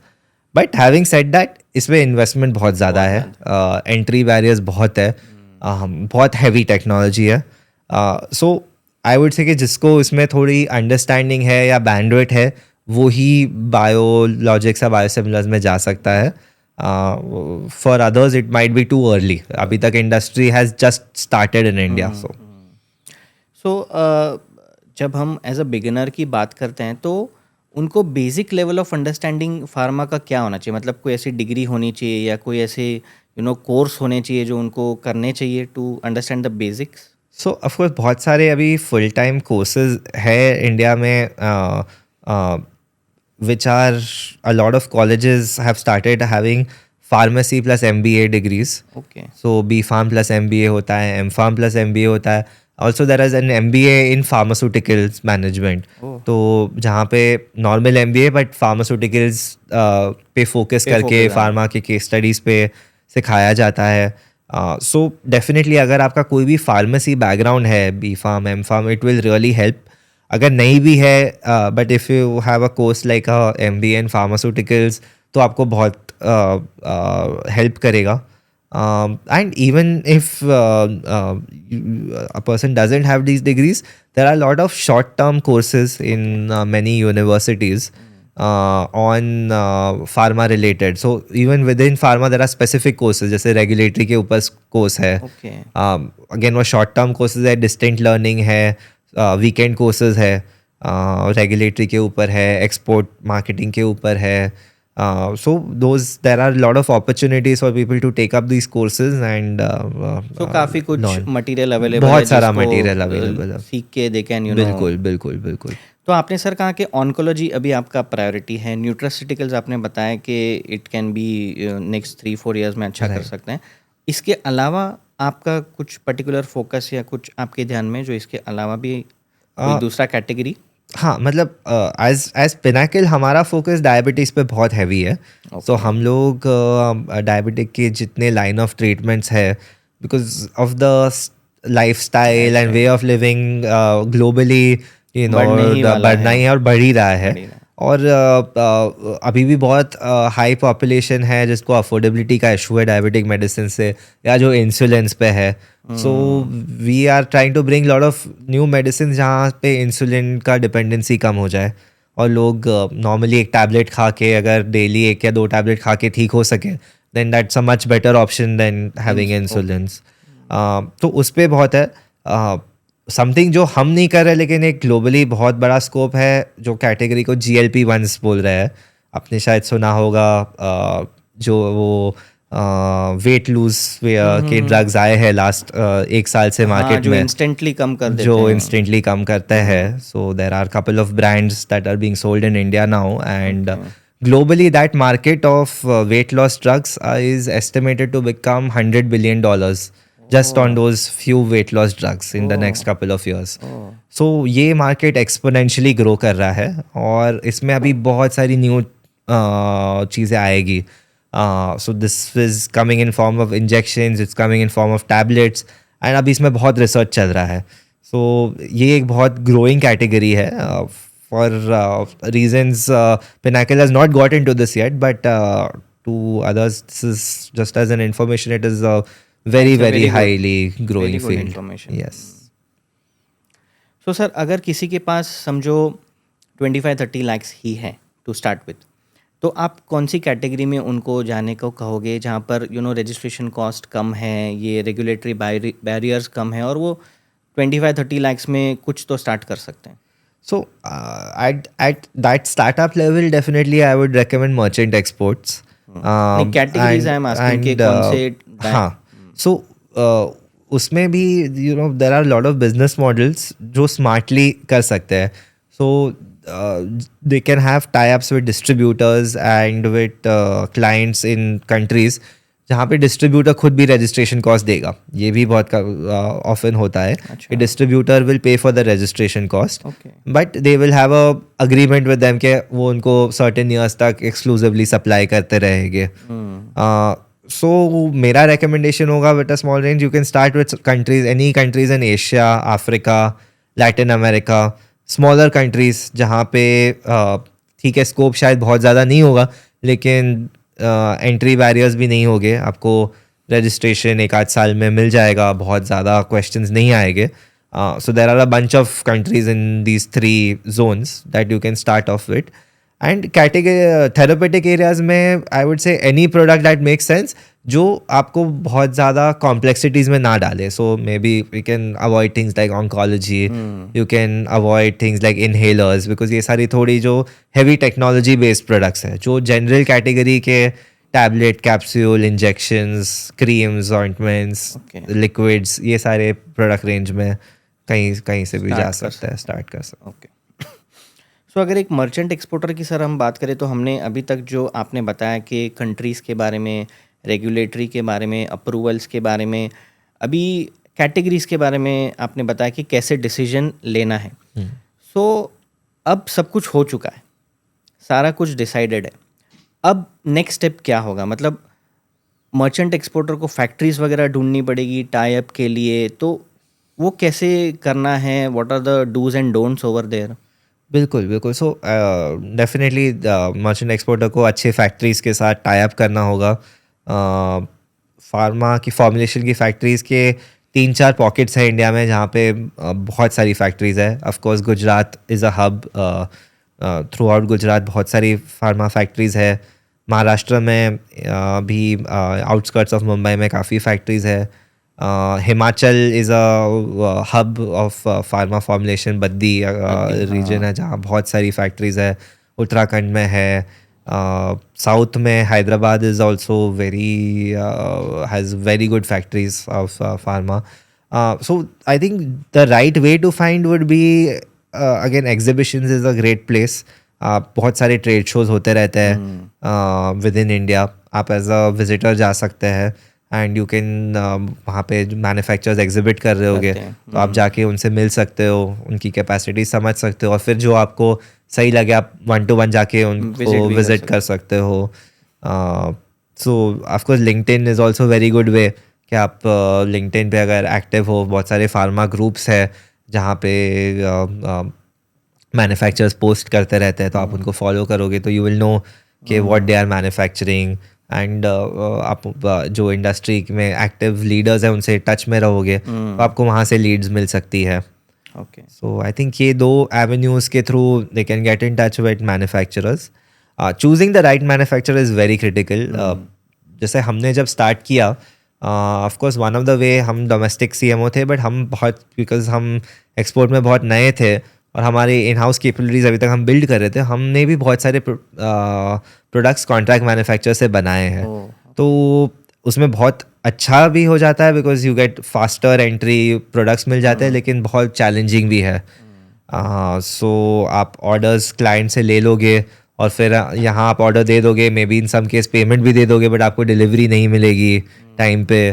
B: But having said that इसमें इन्वेस्टमेंट बहुत ज़्यादा है, एंट्री बैरियर्स बहुत है, बहुत हैवी टेक्नोलॉजी है. सो आई वुड से कि जिसको इसमें थोड़ी अंडरस्टैंडिंग है या बैंडविड्थ है वो ही बायोलॉजिक्स या बायोसिमिलर्स में जा सकता है. For others it might be too early. अभी तक industry has just started in India.
A: So जब हम एज अ बिगिनर की बात करते हैं तो उनको basic level of understanding pharma का क्या होना चाहिए? मतलब कोई ऐसी डिग्री होनी चाहिए या कोई ऐसे कोर्स होने चाहिए जो उनको करने चाहिए to understand the basics?
B: So of course बहुत सारे अभी फुल टाइम कोर्सेज है इंडिया में, which are a lot of colleges have started having pharmacy plus MBA degrees.
A: Okay.
B: So B Pharm plus MBA होता है, M Pharm plus MBA होता है. Also there is an MBA in pharmaceuticals management.
A: Oh.
B: तो जहाँ पे normal MBA but pharmaceuticals पे focus करके फार्मा के केस स्टडीज़ पे सिखाया जाता है. So definitely अगर आपका कोई भी फार्मेसी बैकग्राउंड है, B Pharm, M Pharm, it will really help. अगर नहीं भी है but if you have a course like MBA in pharmaceuticals तो आपको बहुत हेल्प करेगा. And even if a person doesn't have these degrees there are lot of short term courses in many universities on pharma related. So even within pharma there are specific courses, जैसे रेगुलेटरी के ऊपर कोर्स है. अगेन वो शॉर्ट टर्म कोर्सेज है, डिस्टेंट लर्निंग है, वीकेंड कोर्सेज है, रेगुलेटरी के ऊपर है, एक्सपोर्ट मार्केटिंग के ऊपर है. So those there are lot of opportunities for people to take up these courses and
A: so काफ़ी कुछ मटेरियल अवेलेबल है,
B: बहुत सारा मटेरियल अवेलेबल है,
A: सीख के दे कैन
B: बिल्कुल बिल्कुल बिल्कुल.
A: तो आपने सर कहा कि ऑन्कोलॉजी अभी आपका प्रायोरिटी है, न्यूट्रास्यूटिकल्स आपने बताया कि it can B next 3-4 years में अच्छा कर सकते हैं. इसके अलावा आपका कुछ पर्टिकुलर फोकस या कुछ आपके ध्यान में जो इसके अलावा भी कोई दूसरा कैटेगरी?
B: हाँ, मतलब एज पिनाकल हमारा फोकस डायबिटीज़ पे बहुत हैवी है. सो हम लोग डायबिटिक के जितने लाइन ऑफ ट्रीटमेंट्स है, because of the life style and way of living globally बढ़ना ही है और बढ़ ही रहा है. और अभी भी बहुत हाई पॉपुलेशन है जिसको अफोर्डेबिलिटी का इशू है डायबिटिक मेडिसिन से, या जो इंसुलिन्स पे है. So we are trying to bring lot of new medicine जहाँ पे इंसुलिन का डिपेंडेंसी कम हो जाए और लोग नॉर्मली एक टैबलेट खा के अगर डेली 1 या 2 टैबलेट खा के ठीक हो सके, then that's a much better option than having insulins. तो उस पर बहुत है. समथिंग जो हम नहीं कर रहे लेकिन एक ग्लोबली बहुत बड़ा स्कोप है, जो कैटेगरी को GLP-1s बोल रहे हैं. आपने शायद सुना होगा जो वो वेट लूज के ड्रग्स आए हैं लास्ट 1 साल से मार्केट में,
A: जो इंस्टेंटली कम कर देते
B: जो इंस्टेंटली कम करते हैं. So there are couple of brands that are being sold in India now, and globally that market of weight loss drugs is estimated to become $100 billion just on those few weight loss drugs in the next couple of years. So ये market exponentially grow कर रहा है और इसमें अभी बहुत सारी न्यू चीज़ें आएगी. So this is coming in form of injections, it's coming in form of tablets, and अभी इसमें बहुत रिसर्च चल रहा है. So ये एक बहुत growing category है. For reasons Pinnacle has not got into this yet, but to others this is just as an information, it is a very highly growing
A: very good
B: field.
A: information.
B: Yes.
A: So sir, अगर किसी के पास समझो 25-30 lakhs ही है to start with, तो आप कौन सी कैटेगरी में उनको जाने को कहोगे जहाँ पर रजिस्ट्रेशन कॉस्ट कम है, ये रेगुलेटरी बैरियर्स कम है और वो 25-30 lakhs में कुछ तो स्टार्ट कर सकते हैं?
B: So at that startup level, definitely I would recommend merchant exports.
A: Categories I am asking कि कौन से?
B: हाँ, so उसमें भी there are a lot of business models जो smartly कर सकते हैं. So they can have tie-ups with distributors and with clients in countries जहाँ पे डिस्ट्रीब्यूटर खुद भी रजिस्ट्रेशन कॉस्ट देगा. ये भी बहुत ऑफन होता है कि distributor will pay for the registration cost, but they will have a agreement with them कि वो उनको सर्टेन ईयर्स तक एक्सक्लूसिवली सप्लाई करते रहेंगे. सो मेरा रिकमेंडेशन होगा with a small range, you can start with countries, any countries in Asia, Africa, Latin America, smaller countries जहाँ पे ठीक है स्कोप शायद बहुत ज़्यादा नहीं होगा लेकिन एंट्री बैरियर्स भी नहीं होंगे, आपको रजिस्ट्रेशन 1 आध साल में मिल जाएगा, बहुत ज़्यादा क्वेश्चंस नहीं आएंगे. So there are a bunch of countries in these 3 zones that you can start off with. And category therapeutic areas में I would say any product that make sense जो आपको बहुत ज़्यादा कॉम्प्लेक्सिटीज़ में ना डाले. So maybe we can avoid things like oncology, you can avoid things like inhalers, because ये सारी थोड़ी जो हैवी टेक्नोलॉजी बेस्ड प्रोडक्ट्स हैं, जो जनरल कैटेगरी के tablet, capsule, injections, creams, ointments, liquids, ये सारे प्रोडक्ट रेंज में कहीं कहीं से भी जा सकता है, स्टार्ट कर सकते हैं.
A: ओके. सो अगर एक मर्चेंट एक्सपोर्टर की सर हम बात करें, तो हमने अभी तक जो आपने बताया कि कंट्रीज़ के बारे में, रेगुलेटरी के बारे में, अप्रूवल्स के बारे में, अभी कैटेगरीज़ के बारे में आपने बताया कि कैसे डिसीजन लेना है. सो अब सब कुछ हो चुका है, सारा कुछ डिसाइडेड है. अब नेक्स्ट स्टेप क्या होगा? मतलब मर्चेंट एक्सपोर्टर को फैक्ट्रीज वगैरह ढूंढनी पड़ेगी टाई अप के लिए, तो वो कैसे करना है? What are the dos and don'ts over there?
B: बिल्कुल बिल्कुल. सो डेफिनेटली मर्चेंट एक्सपोर्टर को अच्छे फैक्ट्रीज़ के साथ टाई अप करना होगा. फार्मा की फॉर्मुलेशन की फैक्ट्रीज़ के 3-4 पॉकेट्स हैं इंडिया में जहाँ पे बहुत सारी फैक्ट्रीज़ है. Of course Gujarat is a hub. Through out Gujarat बहुत सारी फार्मा फैक्ट्रीज़ है. महाराष्ट्र में भी आउटस्कर्ट्स ऑफ मुंबई में काफ़ी फैक्ट्रीज़ है. Himachal is a hub of pharma formulation. Baddi region है जहाँ बहुत सारी फैक्ट्रीज़ है. उत्तराखंड में है. साउथ में Hyderabad is also very has very good factories of pharma. So I think the right way to find would be again exhibitions is a great place. बहुत सारे ट्रेड शोज होते रहते हैं विद इन इंडिया. आप एज अ विजिटर जा सकते हैं एंड यू कैन वहाँ पे मैन्युफैक्चरर्स एग्जिबिट कर रहे होगे, तो आप जाके उनसे मिल सकते हो, उनकी कैपेसिटी समझ सकते हो, और फिर जो आपको सही लगे आप 1-to-1 जाके उनको विजिट कर सकते हो. So of course LinkedIn is also very good way कि आप लिंक्डइन पे अगर एक्टिव हो, बहुत सारे फार्मा ग्रुप्स है जहाँ पे मैन्युफैक्चरर्स पोस्ट करते रहते हैं, तो आप उनको फॉलो करोगे तो यू विल नो कि what they are manufacturing. And आप जो इंडस्ट्री में एक्टिव लीडर्स हैं उनसे टच में रहोगे तो आपको वहाँ से लीड्स मिल सकती है.
A: ओके.
B: सो आई थिंक ये 2 एवेन्यूज़ के through they can get in touch with manufacturers. Choosing the right manufacturer is very critical. जैसे हमने जब स्टार्ट किया, of course one of the way हम डोमेस्टिक CMO थे, बट हम बहुत, बिकॉज हम एक्सपोर्ट में बहुत नए थे और हमारे इन हाउस कैपेबिलिटीज़ अभी तक हम बिल्ड कर रहे थे, हमने भी बहुत सारे प्रोडक्ट्स कॉन्ट्रैक्ट मैन्युफैक्चर से बनाए हैं. तो उसमें बहुत अच्छा भी हो जाता है because you get faster entry, products मिल जाते हैं, लेकिन बहुत चैलेंजिंग भी है. सो आप ऑर्डर्स क्लाइंट से ले लोगे और फिर यहाँ आप ऑर्डर दे दोगे, maybe in some case payment भी दे दोगे, बट आपको डिलीवरी नहीं मिलेगी टाइम पे,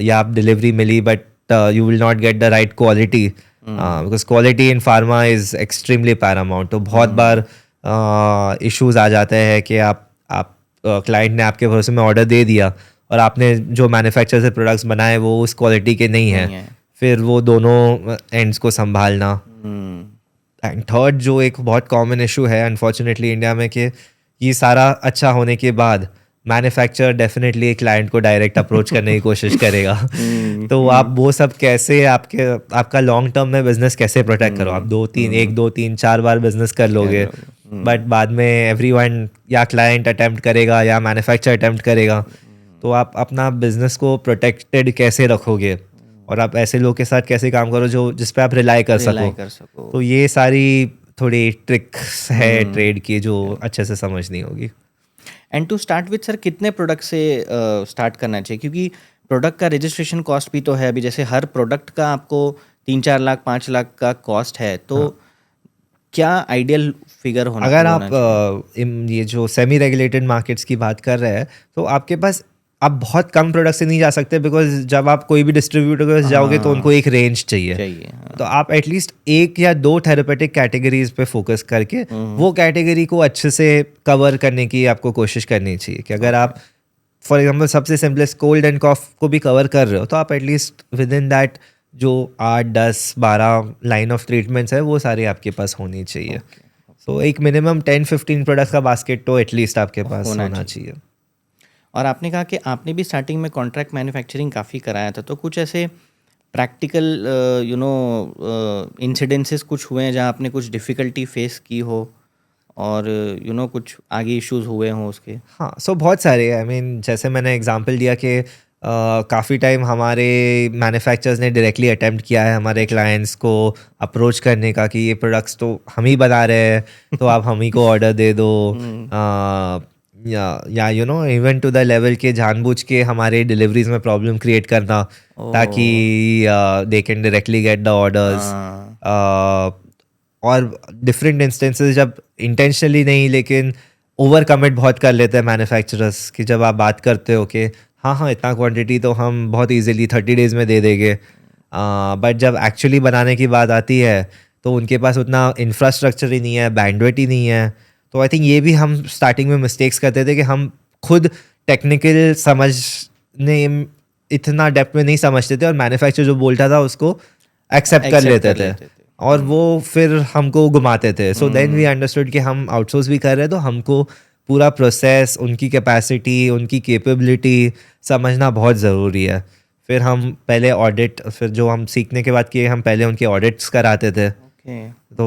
B: या आप डिलीवरी मिली but you will not get the right quality, because quality in pharma is extremely paramount. तो बहुत बार इश्यूज आ जाते हैं कि आप क्लाइंट ने आपके भरोसे में ऑर्डर दे दिया और आपने जो मैन्युफैक्चर से प्रोडक्ट्स बनाए वो उस क्वालिटी के नहीं है, फिर वो दोनों एंड्स को संभालना. एंड थर्ड जो एक बहुत कॉमन इशू है अनफॉर्चुनेटली इंडिया में, कि ये सारा अच्छा होने के बाद मैन्युफैक्चरर डेफिनेटली क्लाइंट को डायरेक्ट अप्रोच करने की कोशिश करेगा. तो आप वो सब कैसे, आपका लॉन्ग टर्म में बिजनेस कैसे प्रोटेक्ट करो? आप 2-3 बार बिजनेस कर लोगे, बट बाद में एवरीवन या क्लाइंट अटेम्प्ट करेगा या मैन्युफैक्चरर अटेम्प्ट करेगा, तो आप अपना बिजनेस को प्रोटेक्टेड कैसे रखोगे और आप ऐसे लोग के साथ कैसे काम करो जो जिस पे आप रिलाई कर सको. तो ये सारी थोड़ी ट्रिक्स है ट्रेड की जो अच्छे से समझनी होगी.
A: And to start with sir, कितने प्रोडक्ट से स्टार्ट करना चाहिए? क्योंकि प्रोडक्ट का रजिस्ट्रेशन कॉस्ट भी तो है. अभी जैसे हर प्रोडक्ट का आपको 3-4 लाख 5 लाख का कॉस्ट है, तो क्या आइडियल फिगर होना
B: अगर आप ये जो सेमी रेगुलेटेड मार्केट्स की बात कर रहे हैं, तो आपके पास आप बहुत कम प्रोडक्ट से नहीं जा सकते, बिकॉज जब आप कोई भी डिस्ट्रीब्यूटर के पास जाओगे तो उनको एक रेंज चाहिए. तो आप एटलीस्ट 1 या 2 थेरेपेटिक कैटेगरीज पे फोकस करके वो कैटेगरी को अच्छे से कवर करने की आपको कोशिश करनी चाहिए. कि अगर आप फॉर एग्जांपल सबसे सिंपलेस्ट कोल्ड एंड कॉफ को भी कवर कर रहे हो, तो आप एटलीस्ट विद इन दैट जो 8-10-12 लाइन ऑफ ट्रीटमेंट्स है वो सारे आपके पास होनी चाहिए. तो एक मिनिमम 10-15 प्रोडक्ट्स का बास्केट तो एटलीस्ट आपके पास होना चाहिए।
A: और आपने कहा कि आपने भी स्टार्टिंग में कॉन्ट्रैक्ट मैन्युफैक्चरिंग काफ़ी कराया था, तो कुछ ऐसे प्रैक्टिकल इंसिडेंसेस कुछ हुए हैं जहाँ आपने कुछ डिफ़िकल्टी फेस की हो और कुछ आगे इश्यूज हुए हों उसके?
B: हाँ, सो बहुत सारे आई मीन जैसे मैंने एग्जांपल दिया कि काफ़ी टाइम हमारे मैन्युफैक्चरर्स ने डायरेक्टली अटेम्प्ट किया है हमारे क्लाइंट्स को अप्रोच करने का कि ये प्रोडक्ट्स तो हम ही बना रहे हैं तो आप हम ही को ऑर्डर दे दो। या इवन टू द लेवल के जानबूझ के हमारे डिलीवरीज में प्रॉब्लम क्रिएट करना ताकि they can directly get the orders. और डिफरेंट इंस्टेंसेस जब इंटेंशनली नहीं लेकिन ओवर कमिट बहुत कर लेते हैं मैन्युफैक्चरर्स कि जब आप बात करते हो कि हाँ इतना क्वांटिटी तो हम बहुत इजीली 30 डेज़ में दे देंगे, बट जब एक्चुअली बनाने की बात आती है तो उनके पास उतना इंफ्रास्ट्रक्चर ही नहीं है, बैंडविड्थ ही नहीं है। तो आई थिंक ये भी हम स्टार्टिंग में मिस्टेक्स करते थे कि हम खुद टेक्निकल समझने इतना डेप्थ में नहीं समझते थे और मैन्युफैक्चरर जो बोलता था उसको एक्सेप्ट कर लेते थे और वो फिर हमको घुमाते थे। सो देन वी अंडरस्टूड कि हम आउटसोर्स भी कर रहे हैं तो हमको पूरा प्रोसेस, उनकी कैपेसिटी, उनकी कैपेबिलिटी समझना बहुत ज़रूरी है। फिर हम पहले ऑडिट, फिर जो हम सीखने के बाद किए हम पहले उनके ऑडिट्स कराते थे। तो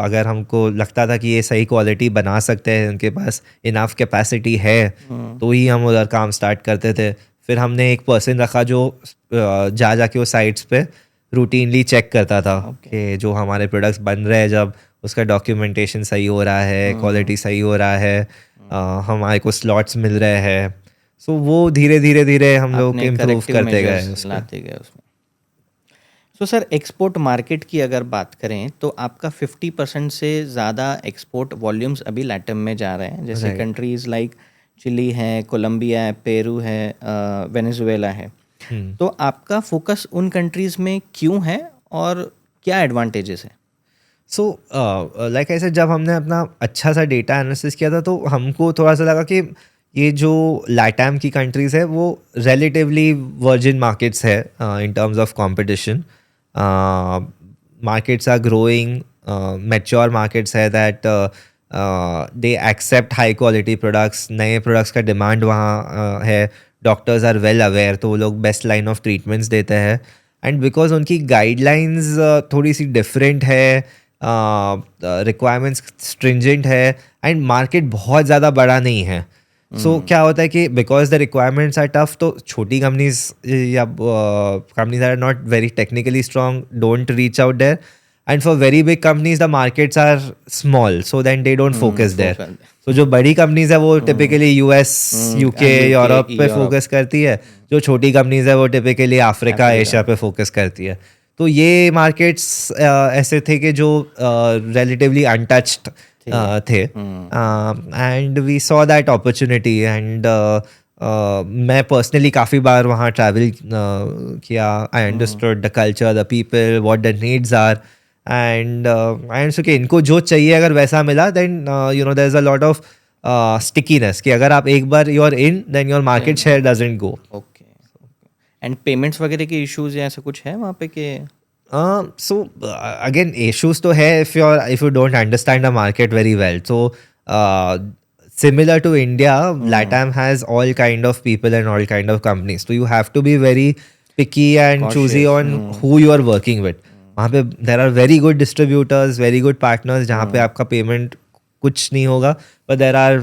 B: अगर हमको लगता था कि ये सही क्वालिटी बना सकते हैं, उनके पास इनफ कैपेसिटी है, तो ही हम उधर काम स्टार्ट करते थे। फिर हमने एक पर्सन रखा जो जाके वो साइट्स पे रूटीनली चेक करता था कि जो हमारे प्रोडक्ट्स बन रहे हैं जब उसका डॉक्यूमेंटेशन सही हो रहा है, क्वालिटी सही हो रहा है, हमारे को स्लॉट्स मिल रहे हैं। सो वो धीरे धीरे हम लोग इम्प्रूव करते गए
A: उसमें। सो सर, एक्सपोर्ट मार्केट की अगर बात करें तो आपका 50% से ज़्यादा एक्सपोर्ट वॉल्यूम्स अभी लैटम में जा रहे हैं, जैसे कंट्रीज़ लाइक चिली है, कोलंबिया है, पेरू है, वेनेजुएला है। तो आपका फोकस उन कंट्रीज़ में क्यों है और क्या एडवांटेजेस है?
B: सो लाइक ऐसे जब हमने अपना अच्छा सा डेटा एनालिसिस किया था तो हमको थोड़ा सा लगा कि ये जो लैटम की कंट्रीज़ है वो रिलेटिवली वर्जिन मार्केट्स है in terms of competition. Markets are growing, mature markets है that they accept high quality products, नए प्रोडक्ट्स का डिमांड वहाँ है, डॉक्टर्स आर वेल अवेयर तो वो लोग बेस्ट लाइन ऑफ ट्रीटमेंट्स देते हैं। एंड बिकॉज उनकी गाइडलाइंस थोड़ी सी डिफरेंट है, रिक्वायरमेंट्स स्ट्रिंजेंट है एंड मार्केट बहुत ज़्यादा बड़ा नहीं है। सो क्या होता है कि because the requirements are tough तो छोटी कंपनीज या companies are not very technically strong don't reach out there, and for very big companies the markets are small so than they don't focus there. तो जो बड़ी कंपनीज है वो टिपिकली यूएस, यूके, यूरोप पे फोकस करती है, जो छोटी कंपनीज है वो टिपिकली अफ्रीका, एशिया पे फोकस करती है। तो ये मार्केट्स ऐसे थे कि जो रिलेटिवली अनटच्ड थे and we saw that opportunity. And मैं पर्सनली काफ़ी बार वहाँ ट्रैवल किया, I understood the culture, the people, what the needs are and कि इनको जो चाहिए अगर वैसा मिला then there is a lot of stickiness कि अगर आप एक बार you are in then your market share doesn't go.
A: Okay. And payments वगैरह के इश्यूज या ऐसा कुछ है वहाँ पे कि
B: so again issues तो है if you don't understand the market very well. So similar to India, LATAM has all kind of people and all kind of companies, so you have to be very picky and choosy on who you are working with. वहाँ पे there are very good distributors, very good partners जहाँ पे आपका पेमेंट कुछ नहीं होगा, but there are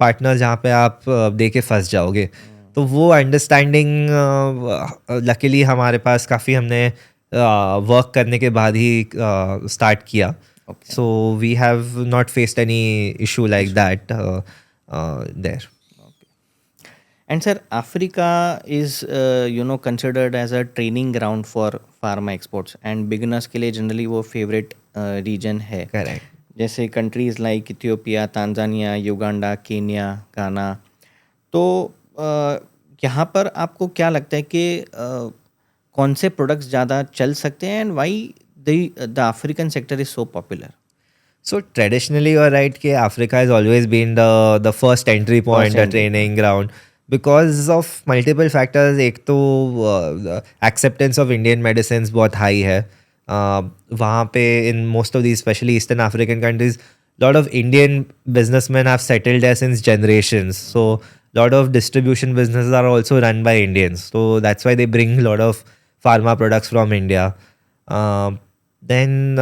B: partners जहाँ पे आप दे के फंस जाओगे। तो वो अंडरस्टैंडिंग लकीली हमारे पास काफ़ी हमने वर्क करने के बाद ही स्टार्ट किया। So we have not faced any issue like that there.
A: And sir, Africa is considered as a training ground for pharma exports and beginners के लिए generally वो favorite region है।
B: Correct.
A: जैसे countries like Ethiopia, Tanzania, Uganda, Kenya, गाना। तो यहाँ पर आपको क्या लगता है कि कौन से प्रोडक्ट्स ज़्यादा चल सकते हैं and why the African sector is so popular?
B: So traditionally you are right कि Africa has always been the first entry point, the training ground because of multiple factors. एक तो acceptance of Indian medicines बहुत high है, वहाँ पे in most of the specially eastern African countries lot of Indian businessmen have settled there since generations. So lot of distribution businesses are also run by Indians. So that's why they bring a lot of pharma products from India. Then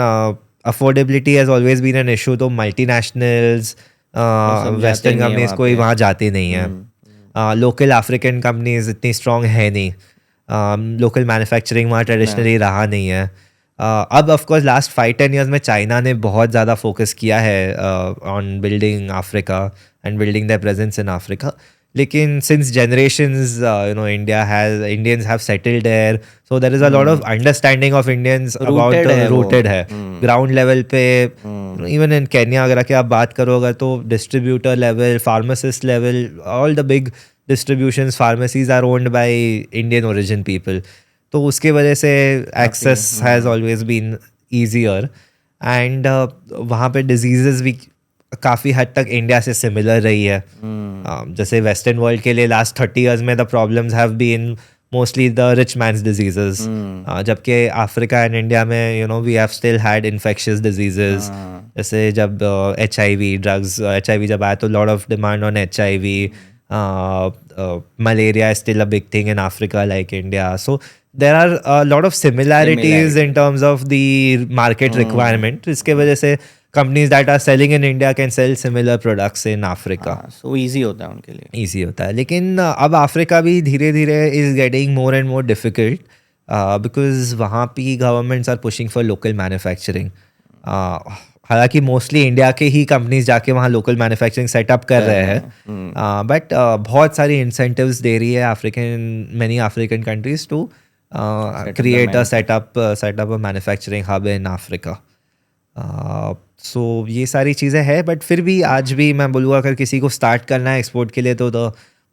B: affordability has always been an issue. तो multinationals,
A: सब जाते
B: Western
A: नहीं है
B: companies
A: वहाँ
B: कोई
A: पे।
B: वहाँ जाते नहीं हैं. Local African companies इतनी strong है नहीं. लोकल मैन्युफैक्चरिंग वहाँ ट्रेडिशनली रहा नहीं है. अब ऑफ कोर्स लास्ट 5-10 ईयर्स में चाइना ने बहुत ज़्यादा फोकस किया है on building Africa and building the presence in Africa. लेकिन since generations Indians have settled there, so there is a lot of understanding of Indians about rooted है ग्राउंड लेवल पे. इवन इन केन्या अगर आप बात करोगे तो distributor level, pharmacist level, all the big distributions pharmacies are owned by Indian origin people. तो उसके वजह से access has always been easier. And वहाँ पे diseases भी काफ़ी हद तक इंडिया से सिमिलर रही है. जैसे वेस्टर्न वर्ल्ड के लिए लास्ट 30 years में the problems have been mostly the rich man's diseases, जबकि अफ्रीका एंड इंडिया में we have still had infectious diseases. जैसे जब HIV ड्रग्स, HIV जब आया तो lot of demand on HIV. Malaria is still a big thing in Africa like India. So there are a lot of similarities in terms of the market requirement. इसके वजह से companies that are selling in India can sell similar products in Africa.
A: So easy होता है उनके लिए.
B: Easy होता है. लेकिन अब अफ्रीका भी धीरे धीरे is getting more and more difficult because वहाँ पे governments are pushing for local manufacturing. हालांकि मोस्टली इंडिया के ही कंपनीज जाके वहाँ लोकल मैन्युफैक्चरिंग सेटअप कर रहे हैं, बट बहुत सारी इंसेंटिव्स दे रही है many African countries to create a setup a manufacturing hub in Africa. So ये सारी चीज़ें हैं, बट फिर भी आज भी मैं बोलूँगा अगर किसी को स्टार्ट करना है एक्सपोर्ट के लिए तो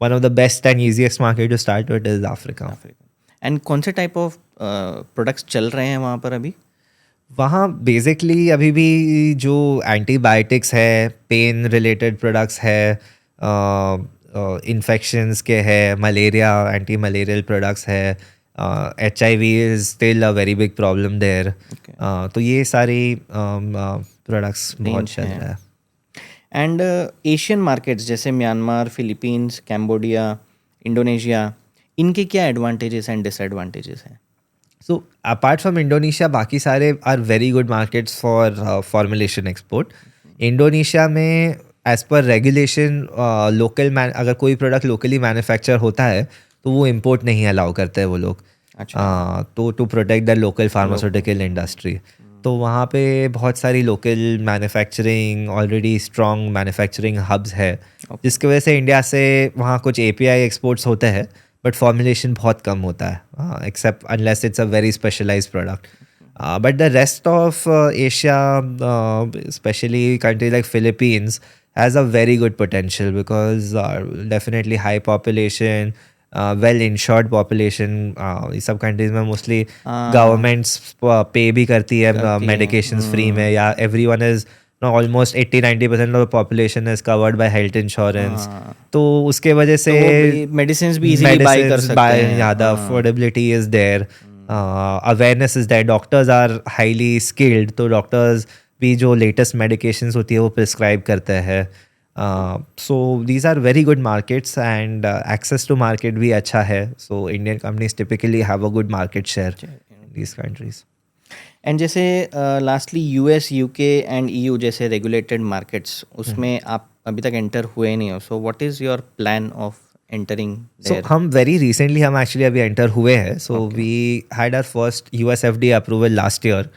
B: one of the best and easiest market to start with is Africa.
A: And कौन से टाइप ऑफ प्रोडक्ट्स चल रहे हैं वहाँ पर अभी?
B: वहाँ बेसिकली अभी भी जो एंटीबायोटिक्स है, पेन रिलेटेड प्रोडक्ट्स है, इन्फेक्शंस के है, मलेरिया एंटी मलेरियल प्रोडक्ट्स है, HIV is still a very big problem there. तो ये सारी प्रोडक्ट्स बहुत चल रहा है.
A: एंड एशियन मार्केट्स जैसे म्यांमार, फिलीपींस, कैम्बोडिया, इंडोनेशिया, इनके क्या एडवांटेजेस एंड डिसएडवांटेजेस हैं?
B: So apart from Indonesia, बाकी सारे are very good markets for formulation export. Indonesia में as per regulation अगर कोई प्रोडक्ट लोकली मैन्युफैक्चर होता है तो वो इम्पोर्ट नहीं अलाउ करते हैं वो लोग. तो to protect the local pharmaceutical industry. तो वहाँ पे बहुत सारी local manufacturing, already strong manufacturing hubs है, जिसकी वजह से इंडिया से वहाँ कुछ API एक्सपोर्ट्स होते हैं, बट फॉर्मुलेशन बहुत कम होता है, except unless it's a very specialised product. But the rest of Asia, specially country like Philippines, has a very good potential because definitely high population, well insured population. ये सब कंट्रीज में मोस्टली गवर्नमेंट्स पे भी करती है मेडिकेशंस फ्री में, या everyone is almost 80-90% of the population is covered by health insurance. तो उसके वजह से
A: medicines भी easily buy कर सकते हैं.
B: Yeah, the affordability is there, awareness is there, doctors are highly skilled, तो doctors भी जो latest medications होती है वो prescribe करते हैं. So these are very good markets and access to market भी अच्छा है. So Indian companies typically have a good market share in these countries.
A: And जैसे lastly US, UK and EU जैसे रेगुलेटेड मार्केट्स, उसमें आप अभी तक एंटर हुए नहीं हो. So what is your plan of entering there?
B: So हम वेरी रिसेंटली हम एक्चुअली अभी एंटर हुए हैं. So we had our first US FDA approval last year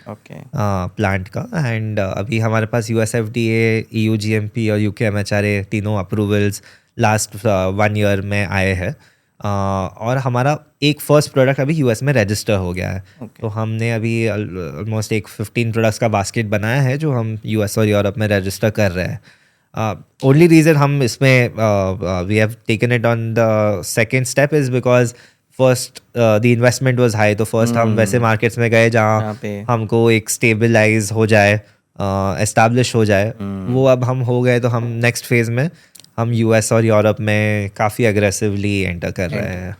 B: plant का, एंड अभी हमारे पास US FDA, EU GMP और UK MHRA तीनों अप्रूवल्स लास्ट 1 year में आए हैं. और हमारा एक फर्स्ट प्रोडक्ट अभी US में रजिस्टर हो गया है. तो हमने अभी ऑलमोस्ट एक 15 प्रोडक्ट्स का बास्केट बनाया है जो हम US और यूरोप में रजिस्टर कर रहे हैं. ओनली रीज़न हम इसमें we have taken it on the second step is because first the investment was high. तो फर्स्ट हम वैसे मार्केट्स में गए जहाँ हमको एक स्टेबलाइज हो जाए, एस्टैब्लिश हो जाए. वो अब हम हो गए, तो हम नेक्स्ट फेज़ में हम US और यूरोप में काफ़ी अग्रेसिवली एंटर कर रहे हैं.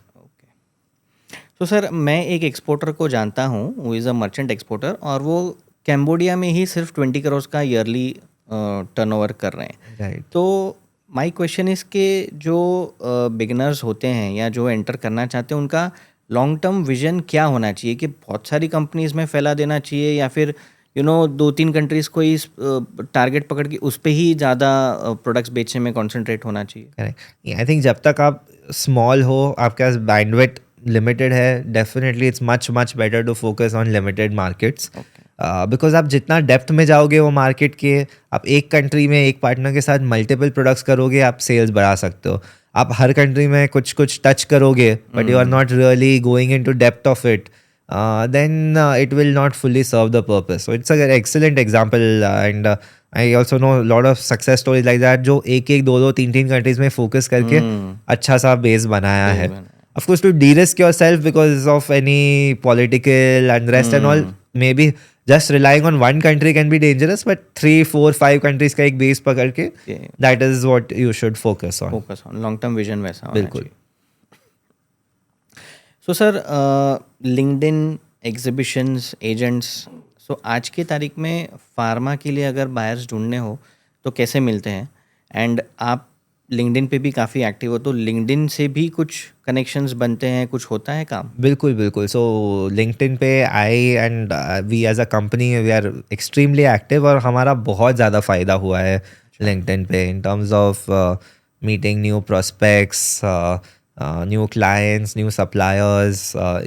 A: तो सर मैं एक एक्सपोर्टर को जानता हूँ, वो इज़ अ मर्चेंट एक्सपोर्टर, और वो कैम्बोडिया में ही सिर्फ 20 करोड़ का ईयरली टर्नओवर कर रहे हैं।
B: राइट।
A: तो माय क्वेश्चन इज़ के जो बिगिनर्स होते हैं या जो एंटर करना चाहते हैं, उनका लॉन्ग टर्म विजन क्या होना चाहिए? कि बहुत सारी कंपनीज में फैला देना चाहिए, या फिर 2-3 कंट्रीज़ को ही टारगेट पकड़ के उस पे ही ज़्यादा प्रोडक्ट्स बेचने में कॉन्सेंट्रेट होना चाहिए?
B: करेक्ट। आई थिंक जब तक आप स्मॉल हो, आपके पास बैंडविड्थ लिमिटेड है, definitely it's much much better to focus on limited markets.
A: Okay.
B: Because आप जितना डेप्थ में जाओगे वो मार्केट के, आप एक कंट्री में एक पार्टनर के साथ मल्टीपल प्रोडक्ट्स करोगे, आप सेल्स बढ़ा सकते हो। आप हर कंट्री में कुछ कुछ टच करोगे but you are not really going in to depth of it, then it will not fully serve the purpose. So it's an excellent example, and I also know a lot of success stories like that जो एक एक दो दो तीन तीन कंट्रीज में फोकस करके अच्छा सा बेस बनाया है. Of course, to de-risk yourself because of any political unrest and all, maybe just relying on one country can be dangerous, but 3, 4, 5 countries का एक बेस पकड़ के that is what you should focus on.
A: Focus on long term vision वैसा होना
B: बिल्कुल.
A: चाहिए. So sir LinkedIn, exhibitions, agents, so आज की तारीख में फार्मा के लिए अगर बायर्स ढूंढने हो तो कैसे मिलते हैं? एंड आप लिंक्डइन पे भी काफ़ी एक्टिव हो, तो लिंक्डइन से भी कुछ कनेक्शंस बनते हैं, कुछ होता है काम?
B: बिल्कुल बिल्कुल. सो लिंक्डइन पे I and we as a company we are extremely active, और हमारा बहुत ज़्यादा फ़ायदा हुआ है लिंक्डइन पे in terms of meeting new prospects, new clients, new suppliers,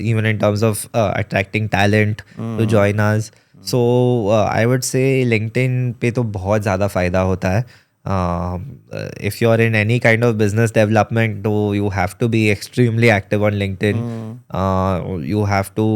B: even in terms of attracting talent to join us. So I would say LinkedIn पे तो बहुत ज़्यादा फ़ायदा होता है. If you're in any kind of business development, you have to be extremely active on LinkedIn. You have to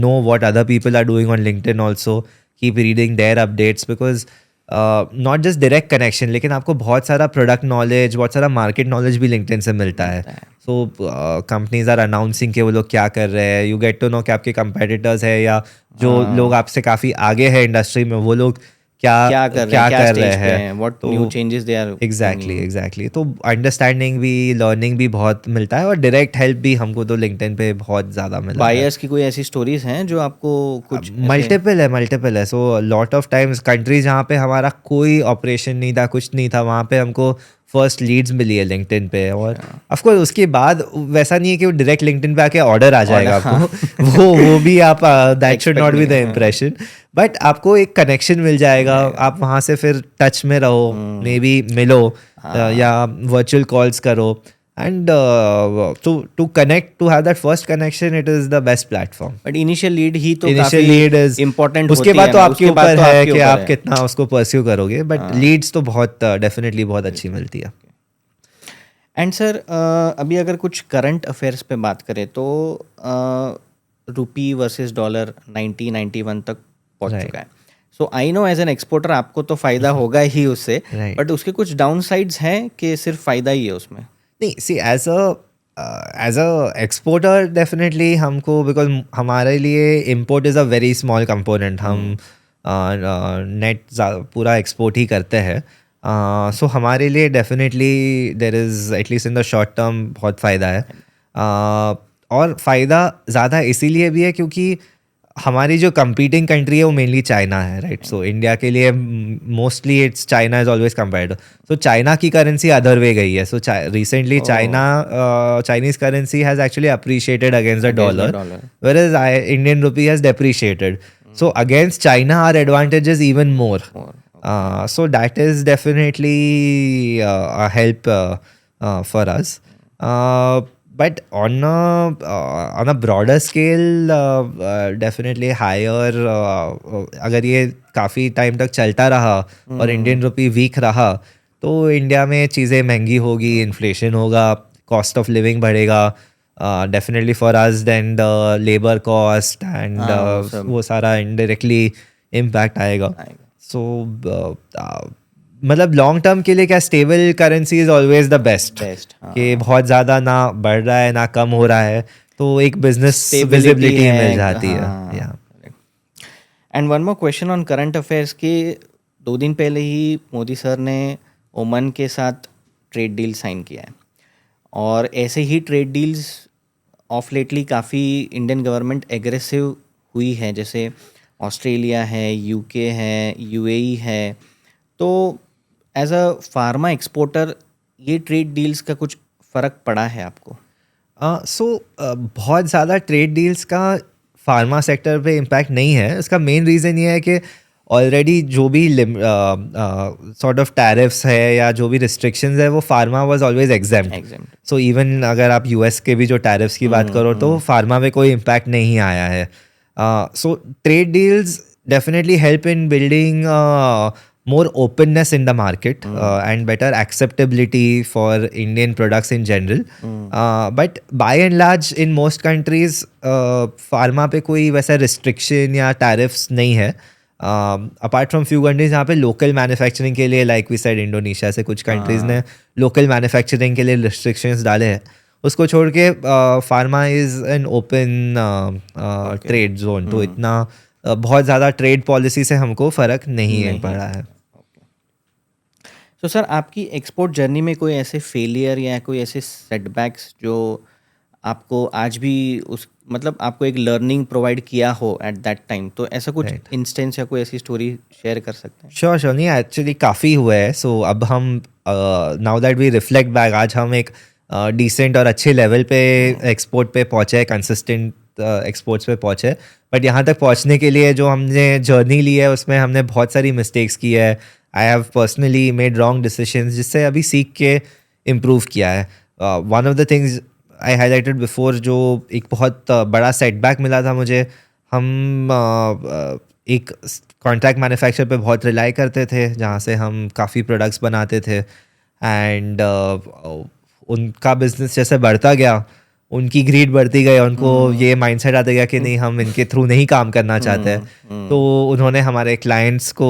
B: know what other people are doing on LinkedIn also. Keep reading their updates because not just direct connection, लेकिन आपको बहुत सारा प्रोडक्ट नॉलेज, बहुत सारा मार्केट नॉलेज भी लिंक्डइन से मिलता है. सो कंपनीज आर अनाउंसिंग कि वो लोग क्या कर रहे हैं. यू गेट टू नो कि आपके कंपेटिटर्स है या जो लोग आपसे काफ़ी आगे हैं इंडस्ट्री में, वो लोग क्या कर रहे हैं,
A: what new changes they are.
B: Exactly. तो अंडरस्टैंडिंग भी, लर्निंग भी बहुत मिलता है, और डायरेक्ट हेल्प भी हमको तो लिंक्डइन पे बहुत ज़्यादा मिला है.
A: बायर्स की कोई ऐसी स्टोरीज हैं जो आपको कुछ?
B: मल्टीपल है. So lot of times country जहाँ पे हमारा कोई ऑपरेशन नहीं था, कुछ नहीं था, वहाँ पे हमको फर्स्ट लीड्स मिली है लिंक्डइन पे. और ऑफ कोर्स उसके बाद वैसा नहीं है कि वो डायरेक्ट लिंक्डइन पे आके ऑर्डर आ जाएगा आपको. वो भी आप that should not be the impression, but आपको एक कनेक्शन मिल जाएगा. आप वहाँ से फिर टच में रहो, मे बी मिलो या वर्चुअल कॉल्स करो, and to connect, to have that first connection, it is the best platform.
A: But initial lead ही तो
B: initial
A: काफी
B: lead is
A: important
B: उसके
A: होती
B: बाद
A: है
B: तो
A: ना,
B: आपके
A: उसके बाद
B: ऊपर
A: तो
B: है
A: आपके
B: कि
A: ऊपर
B: आप
A: है.
B: कितना उसको परस्यू करोगे, बट लीड्स तो बहुत डेफिनेटली बहुत अच्छी मिलती है.
A: एंड सर अभी अगर कुछ करंट अफेयर्स पे बात करें तो रुपी वर्सेस डॉलर 90-91 तक पहुंच
B: Right.
A: चुका है. So I know as an exporter आपको तो फ़ायदा होगा ही उससे,
B: Right.
A: बट उसके कुछ डाउन साइड्स हैं कि सिर्फ फ़ायदा ही है उसमें?
B: नहीं, सी एज अ एक्सपोर्टर डेफिनेटली हमको, बिकॉज हमारे लिए import is a very small component. हम नेट पूरा एक्सपोर्ट ही करते हैं. सो हमारे लिए definitely there is at least in the short term बहुत फ़ायदा है. और फ़ायदा ज़्यादा इसीलिए भी है क्योंकि हमारी जो कंपीटिंग कंट्री है वो मेनली चाइना है, राइट. सो इंडिया के लिए mostly it's China is always compared. So China की करेंसी अदर वे गई है. So recently Chinese currency has actually appreciated against the dollar, whereas Indian rupee has depreciated. So against China our advantage is even more. So that is definitely a help for us. But on a broader scale, definitely higher. अगर ये काफ़ी टाइम तक चलता रहा और इंडियन रुपी वीक रहा, तो इंडिया में चीज़ें महंगी होगी, इन्फ्लेशन होगा, कॉस्ट ऑफ लिविंग बढ़ेगा. Definitely for us then the labour cost and वो सारा इनडायरेक्टली इम्पैक्ट आएगा. सो मतलब लॉन्ग टर्म के लिए क्या, stable currency is always the best. कि बहुत ज़्यादा ना बढ़ रहा है ना कम हो रहा है, तो एक बिजनेस विजिबिलिटी मिल जाती है.
A: And one more question on current affairs कि 2 दिन पहले ही मोदी सर ने ओमान के साथ ट्रेड डील साइन किया है, और ऐसे ही ट्रेड डील्स ऑफ लेटली काफ़ी इंडियन गवर्नमेंट एग्रेसिव हुई है, जैसे ऑस्ट्रेलिया है, यूके है, यूएई है। तो एज अ फार्मा एक्सपोर्टर ये ट्रेड डील्स का कुछ फ़र्क पड़ा है आपको?
B: बहुत ज़्यादा ट्रेड डील्स का फार्मा सेक्टर पे इम्पैक्ट नहीं है। इसका मेन रीज़न ये है कि ऑलरेडी जो भी सॉर्ट ऑफ टैरिफ्स है या जो भी रिस्ट्रिक्शंस है वो pharma was always exempt.
A: Exam.
B: So even अगर आप यूएस के भी जो टैरिफ्स की बात करो तो फार्मा में कोई इम्पैक्ट नहीं आया है। So trade deals definitely help in building more openness in the market and better acceptability for Indian products in general. But by and large in most countries pharma पे कोई वैसा restriction या tariffs नहीं है, apart from few countries जहाँ पे local manufacturing के लिए like we said इंडोनेशिया से कुछ countries ने local manufacturing के लिए restrictions डाले हैं। उसको छोड़ के pharma is an open trade zone, तो इतना बहुत ज़्यादा ट्रेड पॉलिसी से हमको फ़र्क नहीं पड़ा है।
A: तो सर आपकी एक्सपोर्ट जर्नी में कोई ऐसे फेलियर या कोई ऐसे सेटबैक्स जो आपको आज भी उस मतलब आपको एक लर्निंग प्रोवाइड किया हो एट दैट टाइम, तो ऐसा कुछ इंस्टेंस या कोई ऐसी स्टोरी शेयर कर सकते हैं?
B: श्योर नहीं, एक्चुअली काफ़ी हुआ है। सो अब हम now that we reflect back, आज हम एक डिसेंट और अच्छे लेवल पे एक्सपोर्ट पे पहुँचे, कंसिस्टेंट एक्सपोर्ट्स पे पहुँचे। बट यहाँ तक पहुँचने के लिए जो हमने जर्नी ली है उसमें हमने बहुत सारी मिस्टेक्स की है। I have personally made wrong decisions जिससे अभी सीख के इम्प्रूव किया है। One of the things I highlighted before, जो एक बहुत बड़ा सेटबैक मिला था मुझे, हम एक कॉन्ट्रैक्ट मैन्युफैक्चर पे बहुत रिलाई करते थे जहाँ से हम काफ़ी प्रोडक्ट्स बनाते थे। एंड उनका बिजनेस जैसे बढ़ता गया, उनकी ग्रीड बढ़ती गई, उनको ये माइंडसेट आता गया कि नहीं हम इनके थ्रू नहीं काम करना चाहते हैं। तो उन्होंने हमारे क्लाइंट्स को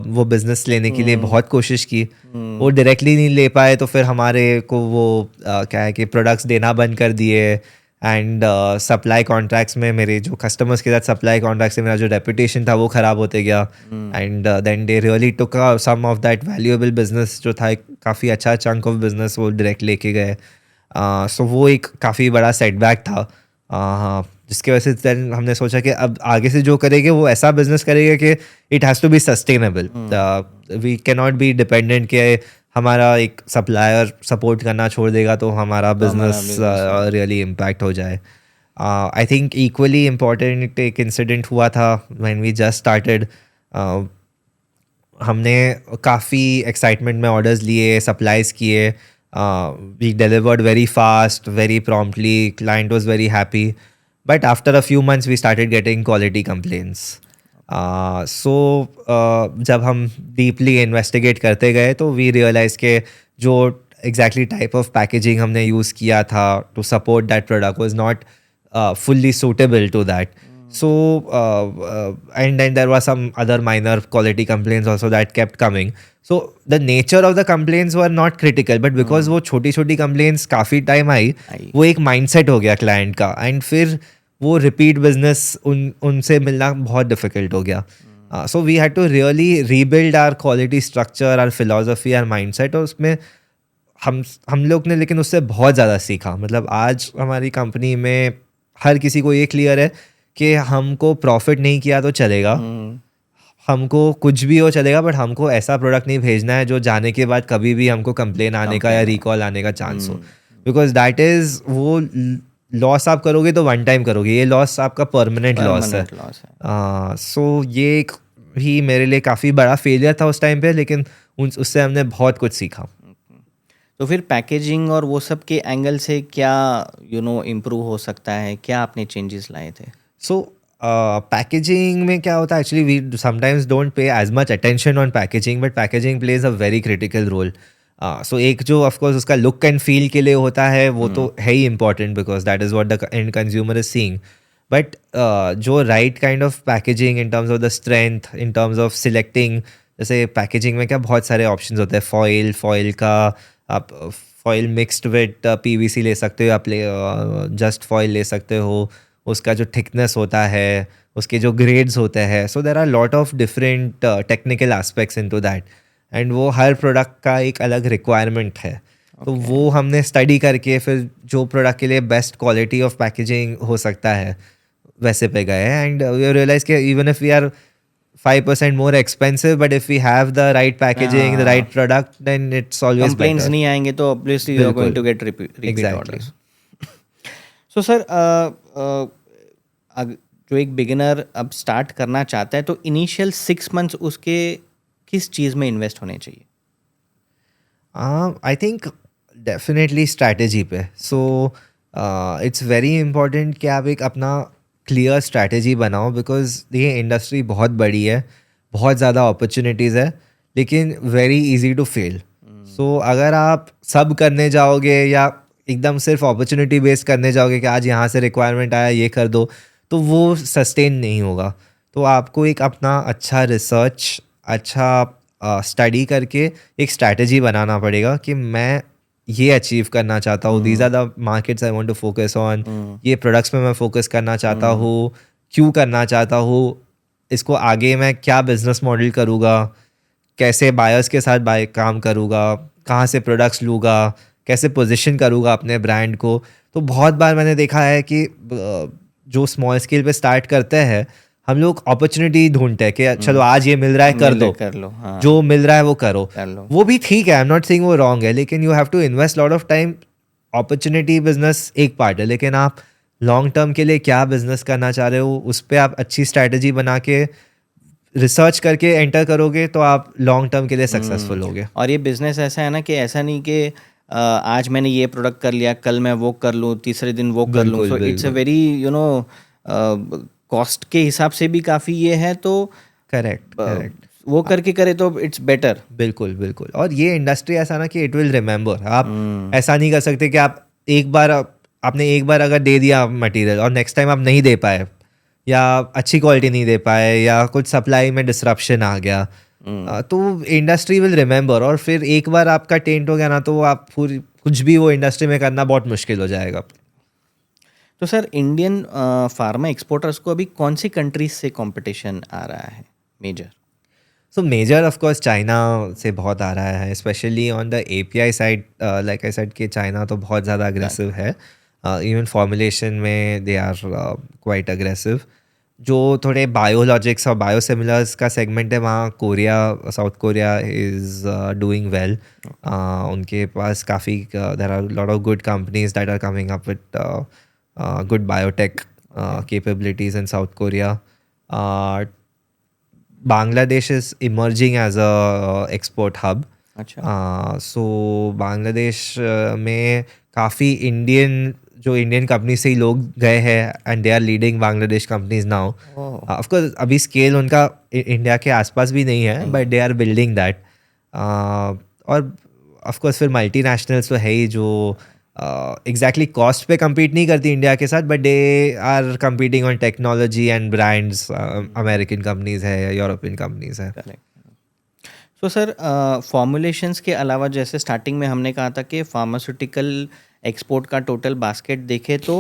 B: वो बिज़नेस लेने के लिए बहुत कोशिश की। वो डायरेक्टली नहीं ले पाए तो फिर हमारे को वो क्या है कि प्रोडक्ट्स देना बंद कर दिए। एंड सप्लाई कॉन्ट्रैक्ट्स में मेरे जो कस्टमर्स के साथ सप्लाई कॉन्ट्रैक्ट्स से मेरा जो रेपुटेशन था वो ख़राब होते गया। And then they really took some of that valuable business जो था, काफ़ी अच्छा चंक ऑफ बिजनेस वो डायरेक्ट लेके गए। सो वो एक काफ़ी बड़ा सेटबैक था, जिसकी वजह से then हमने सोचा कि अब आगे से जो करेंगे वो ऐसा बिजनेस करेंगे कि it has to be sustainable. We can not be dependent कि हमारा एक सप्लायर सपोर्ट करना छोड़ देगा तो हमारा बिजनेस रियली इम्पैक्ट हो जाए। आई थिंक इक्वली इम्पॉर्टेंट एक इंसिडेंट हुआ था व्हेन वी जस्ट स्टार्टेड। हमने काफ़ी एक्साइटमेंट में ऑर्डर्स लिए, सप्लाईज किए, we delivered very fast, very promptly, client was very happy, but after a few months we started getting quality complaints. जब हम deeply investigate करते गए तो we realized कि जो exactly type of packaging हमने use किया था to support that product was not fully suitable to that. And then there were some other minor quality complaints also that kept coming. So the nature of the complaints were not critical, but because वो छोटी छोटी complaints काफ़ी टाइम आई, वो एक mindset हो गया client का, and फिर वो repeat business उनसे मिलना बहुत difficult हो गया। So we had to really rebuild our quality structure, our philosophy, our mindset, और उसमें हम लोग ने लेकिन उससे बहुत ज़्यादा सीखा। मतलब आज हमारी कंपनी में हर किसी को ये क्लियर है कि हमको प्रॉफिट नहीं किया तो चलेगा, हमको कुछ भी हो चलेगा, बट हमको ऐसा प्रोडक्ट नहीं भेजना है जो जाने के बाद कभी भी हमको कंप्लेन आने का या रिकॉल आने का चांस हो। बिकॉज दैट इज़, वो लॉस आप करोगे तो वन टाइम करोगे, ये लॉस आपका परमानेंट लॉस है। सो ये एक ही मेरे लिए काफ़ी बड़ा फेलियर था उस टाइम पे, लेकिन उससे हमने बहुत कुछ सीखा।
A: तो फिर पैकेजिंग और वो सब के एंगल से क्या इम्प्रूव हो सकता है, क्या आपने चेंजेस लाए थे?
B: सो पैकेजिंग में क्या होता है, actually we sometimes don't pay as much attention on packaging, but packaging plays a very critical role. So एक जो ऑफकोर्स उसका लुक एंड फील के लिए होता है वो तो है ही important, because that is what the end consumer is seeing. But जो right kind of packaging in terms of the strength, in terms of selecting, जैसे पैकेजिंग में क्या बहुत सारे ऑप्शन होते हैं। फॉइल का आप फॉइल मिक्सड विद PVC ले सकते हो, आप जस्ट फॉइल ले सकते हो, उसका जो थिकनेस होता है, उसके जो ग्रेड्स होते हैं। So there are lot of different technical aspects into that, and वो हर प्रोडक्ट का एक अलग रिक्वायरमेंट है। तो वो हमने स्टडी करके फिर जो प्रोडक्ट के लिए बेस्ट क्वालिटी ऑफ पैकेजिंग हो सकता है वैसे पे गए एंड वी रियलाइज कि even if we are 5% more expensive, but if we have the right packaging, the right product, then it's always
A: complaints
B: better.
A: नहीं आएंगे तो obviously you are going to get repeat
B: Exactly.
A: Orders. So sir जो एक बिगिनर अब स्टार्ट करना चाहता है तो इनिशियल 6 मंथ्स उसके किस चीज़ में इन्वेस्ट होने चाहिए?
B: I think definitely strategy पे. So it's very important कि आप एक अपना क्लियर स्ट्रैटेजी बनाओ बिकॉज ये इंडस्ट्री बहुत बड़ी है, बहुत ज़्यादा अपॉर्चुनिटीज़ है, लेकिन वेरी इजी टू फेल. सो अगर आप सब करने जाओगे या एकदम सिर्फ अपॉर्चुनिटी बेस्ड करने जाओगे कि आज यहाँ से रिक्वायरमेंट आया ये कर दो, तो वो सस्टेन नहीं होगा. तो आपको एक अपना अच्छा रिसर्च, अच्छा स्टडी करके एक स्ट्रैटेजी बनाना पड़ेगा कि मैं ये अचीव करना चाहता हूँ, these are the markets I want to focus on, ये प्रोडक्ट्स पे मैं फोकस करना चाहता हूँ, क्यों करना चाहता हूँ, इसको आगे मैं क्या बिजनेस मॉडल करूँगा, कैसे बायर्स के साथ काम करूँगा, कहाँ से प्रोडक्ट्स लूँगा, कैसे पोजीशन करूँगा अपने ब्रांड को. तो बहुत बार मैंने देखा है कि जो स्मॉल स्केल पे स्टार्ट करते हैं हम लोग अपॉर्चुनिटी ढूंढते हैं कि चलो आज ये मिल रहा है कर लो,
A: हाँ.
B: जो मिल रहा है वो करो.
A: कर लो.
B: वो भी ठीक है, आई एम नॉट सेइंग वो रॉन्ग है, लेकिन you have to invest lot of time. Opportunity business एक पार्ट है, लेकिन आप लॉन्ग टर्म के लिए क्या बिजनेस करना चाह रहे हो उस पर आप अच्छी स्ट्रैटेजी बना के रिसर्च करके एंटर करोगे तो आप लॉन्ग टर्म के लिए सक्सेसफुल होगे.
A: और ये बिजनेस ऐसा है ना कि ऐसा नहीं कि आज मैंने ये प्रोडक्ट कर लिया, कल मैं वो कर लूँ, तीसरे दिन वो कर लूँ. So it's a very cost के हिसाब से भी काफ़ी ये है. तो
B: करेक्ट
A: वो करके करे तो इट्स बेटर.
B: बिल्कुल बिल्कुल. और ये इंडस्ट्री ऐसा ना कि इट विल रिमेंबर. आप ऐसा नहीं कर सकते कि आप आपने एक बार अगर दे दिया मटेरियल और नेक्स्ट टाइम आप नहीं दे पाए या अच्छी क्वालिटी नहीं दे पाए या कुछ सप्लाई में डिसरप्शन आ गया, तो इंडस्ट्री विल रिमेंबर. और फिर एक बार आपका टेंट हो गया ना तो आप पूरी कुछ भी वो इंडस्ट्री में करना बहुत मुश्किल हो जाएगा.
A: तो सर इंडियन फार्मा एक्सपोर्टर्स को अभी कौन सी कंट्रीज से कंपटीशन आ रहा है major?
B: So major of course China से बहुत आ रहा है, specially on the API side. Like I said कि चाइना तो बहुत ज़्यादा अग्रेसिव है. इवन फॉर्मुलेशन में दे आर क्वाइट अग्रेसिव. जो थोड़े बायोलॉजिक्स और बायोसिमिलर्स का सेगमेंट है वहाँ South Korea is doing well. उनके पास काफ़ी there are lot of good companies that are coming up with good biotech capabilities in South Korea. Bangladesh is emerging as a export hub.
A: अच्छा.
B: So बांग्लादेश में काफ़ी इंडियन कंपनी से ही लोग गए हैं and they are leading Bangladesh companies now. Of course अभी स्केल उनका इंडिया के आसपास भी नहीं है, but they are building that. और ऑफ कोर्स फिर मल्टीनेशनल्स तो है ही जो एग्जैक्टली कॉस्ट पे compete नहीं करती इंडिया के साथ, but they are competing on technology and brands. American companies है या यूरोपियन कंपनीज है.
A: सो सर फॉर्मुलेशंस के अलावा जैसे स्टार्टिंग में हमने कहा था कि फार्मास्यूटिकल एक्सपोर्ट का टोटल बास्केट देखे तो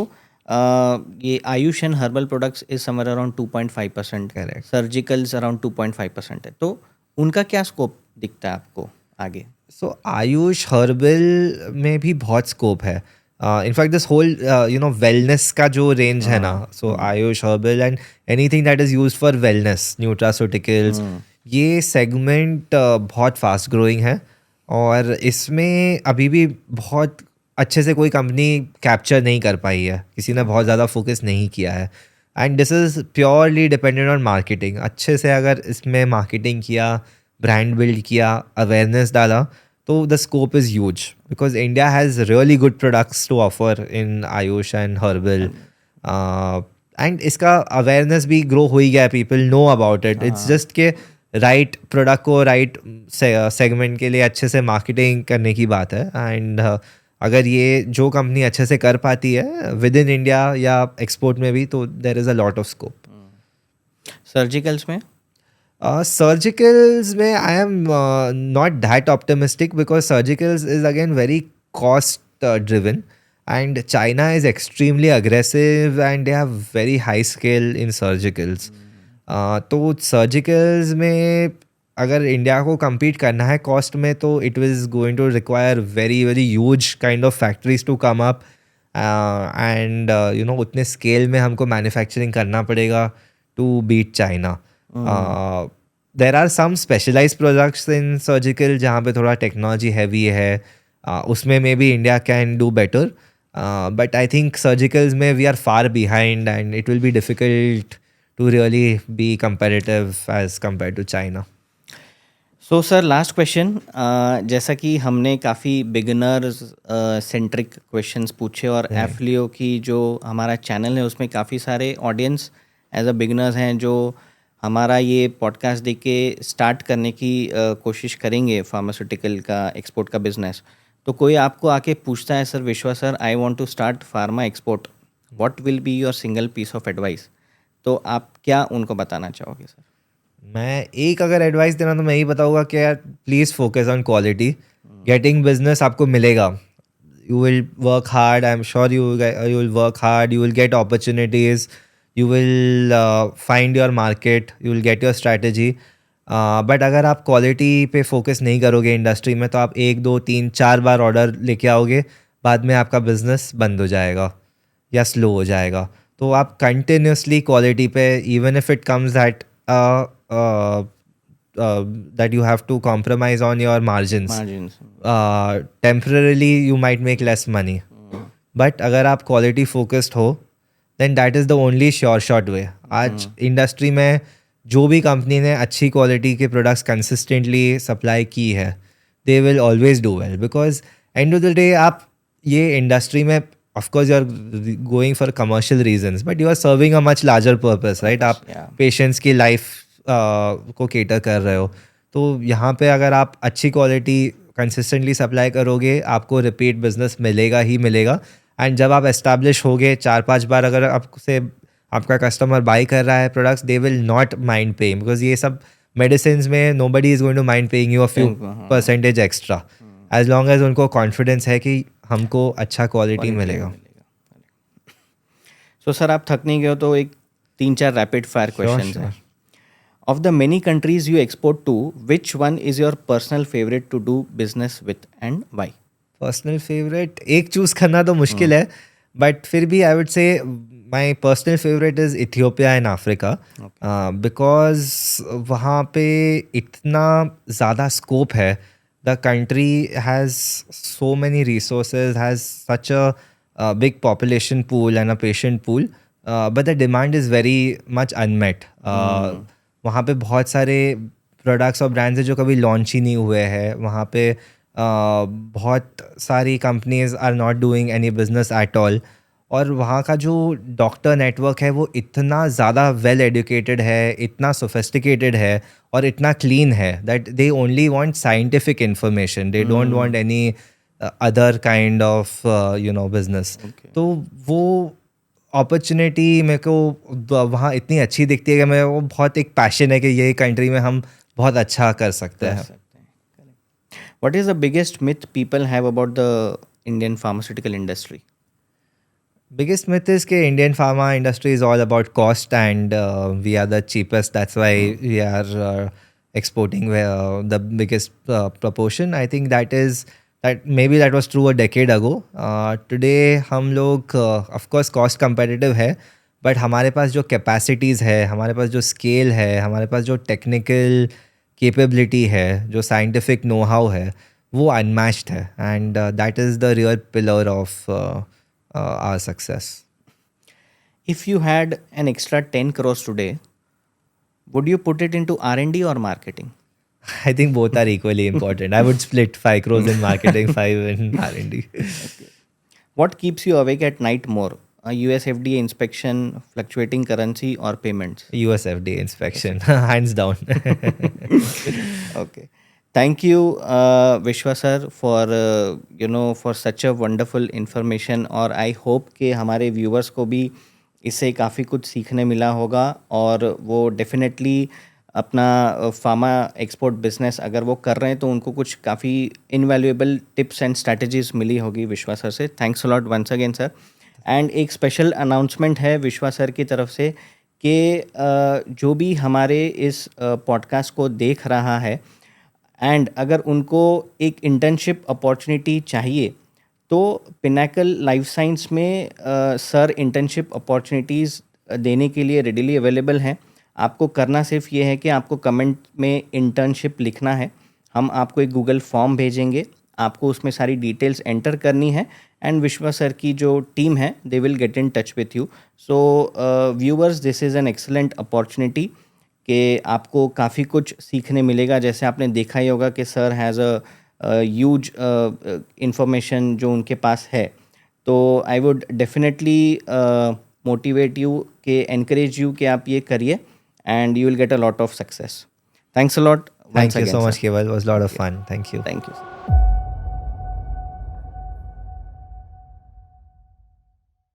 A: ये Ayush and herbal products is somewhere around 2.5%, surgicals around 2.5% है. तो उनका क्या स्कोप दिखता है आपको आगे?
B: सो आयुष हर्बल में भी बहुत स्कोप है. इनफैक्ट दिस होल वेलनेस का जो रेंज है ना, so Ayush herbal and anything that is used for wellness, nutraceuticals, ये सेगमेंट बहुत फास्ट ग्रोइंग है. और इसमें अभी भी बहुत अच्छे से कोई कंपनी कैप्चर नहीं कर पाई है, किसी ने बहुत ज़्यादा फोकस नहीं किया है. And this is purely dependent on marketing. अच्छे से अगर इसमें मार्केटिंग किया, ब्रांड बिल्ड किया, अवेयरनेस डाला, तो the scope is huge because India has really good products to offer in AYUSH and herbal. And इसका अवेयरनेस भी ग्रो हो ही गया है, people know about it. It's just के राइट प्रोडक्ट को राइट सेगमेंट के लिए अच्छे से मार्केटिंग करने की बात है. एंड अगर ये जो कंपनी अच्छे से कर पाती है विद इन इंडिया या एक्सपोर्ट में भी, तो there is a lot of scope.
A: Surgicals में?
B: Surgicals में I am not that optimistic because surgicals is again very cost driven and China is extremely aggressive and they have very high scale in surgicals. तो surgicals में अगर इंडिया को compete करना है कॉस्ट में तो it was going to require very very huge kind of factories to come up and you know उतने scale में हमको manufacturing करना पड़ेगा to beat China. There are some specialized products in surgical जहाँ पे थोड़ा technology heavy है उसमें maybe India can do better. But I think surgicals में we are far behind and it will be difficult to really be competitive as compared to China.
A: So sir last question, जैसा कि हमने काफ़ी बिगिनर्स सेंट्रिक क्वेश्चंस पूछे और एफलियो की जो हमारा चैनल है उसमें काफ़ी सारे ऑडियंस एज अ बिगिनर्स हैं जो हमारा ये पॉडकास्ट देख के स्टार्ट करने की कोशिश करेंगे फार्मास्यूटिकल का एक्सपोर्ट का बिजनेस. तो कोई आपको आके पूछता है sir Vishwa sir I want to start pharma export, what will be your single piece of advice, तो आप क्या उनको बताना चाहोगे सर?
B: मैं एक अगर एडवाइस देना तो मैं यही बताऊंगा कि यार please focus on quality. Getting business आपको मिलेगा. You will work hard, I am sure you will work hard, you will get opportunities, you will find your market, you will get your strategy. But अगर आप क्वालिटी पे फोकस नहीं करोगे इंडस्ट्री में तो आप 1 2 3 4 बार ऑर्डर लेके आओगे, बाद में आपका बिजनेस बंद हो जाएगा या स्लो हो जाएगा. तो आप कंटिन्यूसली क्वालिटी पे, even if it comes that that you have to compromise on your margins. Temporarily you might make less money. But अगर आप quality focused हो then that is the only sure shot way. आज इंडस्ट्री में जो भी कंपनी ने अच्छी क्वालिटी के प्रोडक्ट्स कंसिस्टेंटली सप्लाई की है they will always do well because end of the day आप ये इंडस्ट्री में of course you are going for commercial reasons but you are serving a much larger purpose, right? आप पेशेंट्स की लाइफ को केटर कर रहे हो. तो यहाँ पे अगर आप अच्छी क्वालिटी कंसिस्टेंटली सप्लाई करोगे आपको रिपीट बिजनेस मिलेगा ही मिलेगा. एंड जब आप एस्टैब्लिश होगे 4-5 बार अगर आपसे आपका कस्टमर बाई कर रहा है products, they will not mind paying because ये सब मेडिसिन में nobody is going to mind paying you a few percentage extra as long as उनको कॉन्फिडेंस है कि हमको अच्छा क्वालिटी मिलेगा.
A: सो सर आप थक नहीं गए हो तो एक 3-4 रैपिड फायर क्वेश्चंस हैं. Of the many countries you export to, which one is your personal favorite to do business with and why?
B: Personal favourite एक चूज़ करना तो मुश्किल है बट फिर भी आई वुड से my personal favourite is Ethiopia and Africa because वहाँ पे इतना ज़्यादा स्कोप है. The country has so many resources, has such a big population pool and a patient pool but the demand is very much unmet. वहाँ पे बहुत सारे प्रोडक्ट्स और ब्रांड्स हैं जो कभी लॉन्च ही नहीं हुए हैं. वहाँ पे बहुत सारी companies are not doing any business at all. और वहाँ का जो डॉक्टर नेटवर्क है वो इतना ज़्यादा वेल एजुकेटेड है, इतना सोफिस्टिकेटेड है और इतना क्लीन है that they only want scientific information, they don't want any other kind of you know business. तो वो अपॉर्चुनिटी मेरे को वहाँ इतनी अच्छी दिखती है कि मैं वो बहुत एक पैशन है कि ये कंट्री में हम बहुत अच्छा कर सकते हैं.
A: What is the biggest myth people have about the Indian pharmaceutical industry?
B: Biggest myth is कि Indian pharma industry is all about cost and we are the cheapest. That's why we are exporting the biggest proportion. I think that maybe that was true a decade ago. Today हम लोग of course cost competitive है but हमारे पास जो capacities है, हमारे पास जो scale है, हमारे पास जो technical capability है, जो scientific know-how है वो unmatched है and that is the real pillar of our success.
A: If you had an extra 10 crores today, would you put it into R&D or marketing?
B: I think both are equally important. I would split 5 crores in marketing, 5 in R&D.
A: Okay. What keeps you awake at night more? A US FDA inspection, fluctuating currency or payments?
B: US FDA inspection, hands down.
A: Okay. Thank you, Vishwa sir, for such a wonderful information. और I hope कि हमारे viewers को भी इससे काफ़ी कुछ सीखने मिला होगा और वो definitely अपना फार्मा एक्सपोर्ट बिजनेस अगर वो कर रहे हैं तो उनको कुछ काफ़ी इनवैल्यूएबल टिप्स एंड स्ट्रैटेजीज मिली होगी विश्वा सर से. Thanks a lot once again sir. And एक स्पेशल अनाउंसमेंट है विश्वा सर की तरफ से कि जो भी हमारे इस पॉडकास्ट को देख रहा है एंड अगर उनको एक इंटर्नशिप अपॉर्चुनिटी चाहिए तो पिनाकल लाइफ साइंस में सर इंटर्नशिप अपॉर्चुनिटीज़ देने के लिए रेडिली अवेलेबल हैं। आपको करना सिर्फ ये है कि आपको कमेंट में इंटर्नशिप लिखना है, हम आपको एक गूगल फॉर्म भेजेंगे, आपको उसमें सारी डिटेल्स एंटर करनी है एंड विश्वा सर की जो टीम है they will get in touch with you. So viewers, this is an excellent opportunity कि आपको काफ़ी कुछ सीखने मिलेगा। जैसे आपने देखा ही होगा कि sir has a huge information जो उनके पास है, तो I would definitely motivate you कि एनकरेज यू कि आप ये करिए and you will get a lot of success. Thanks a lot
B: Thank
A: once
B: you
A: again,
B: so
A: sir.
B: much, Keval. It was a lot of fun. Thank you.
A: Thank you.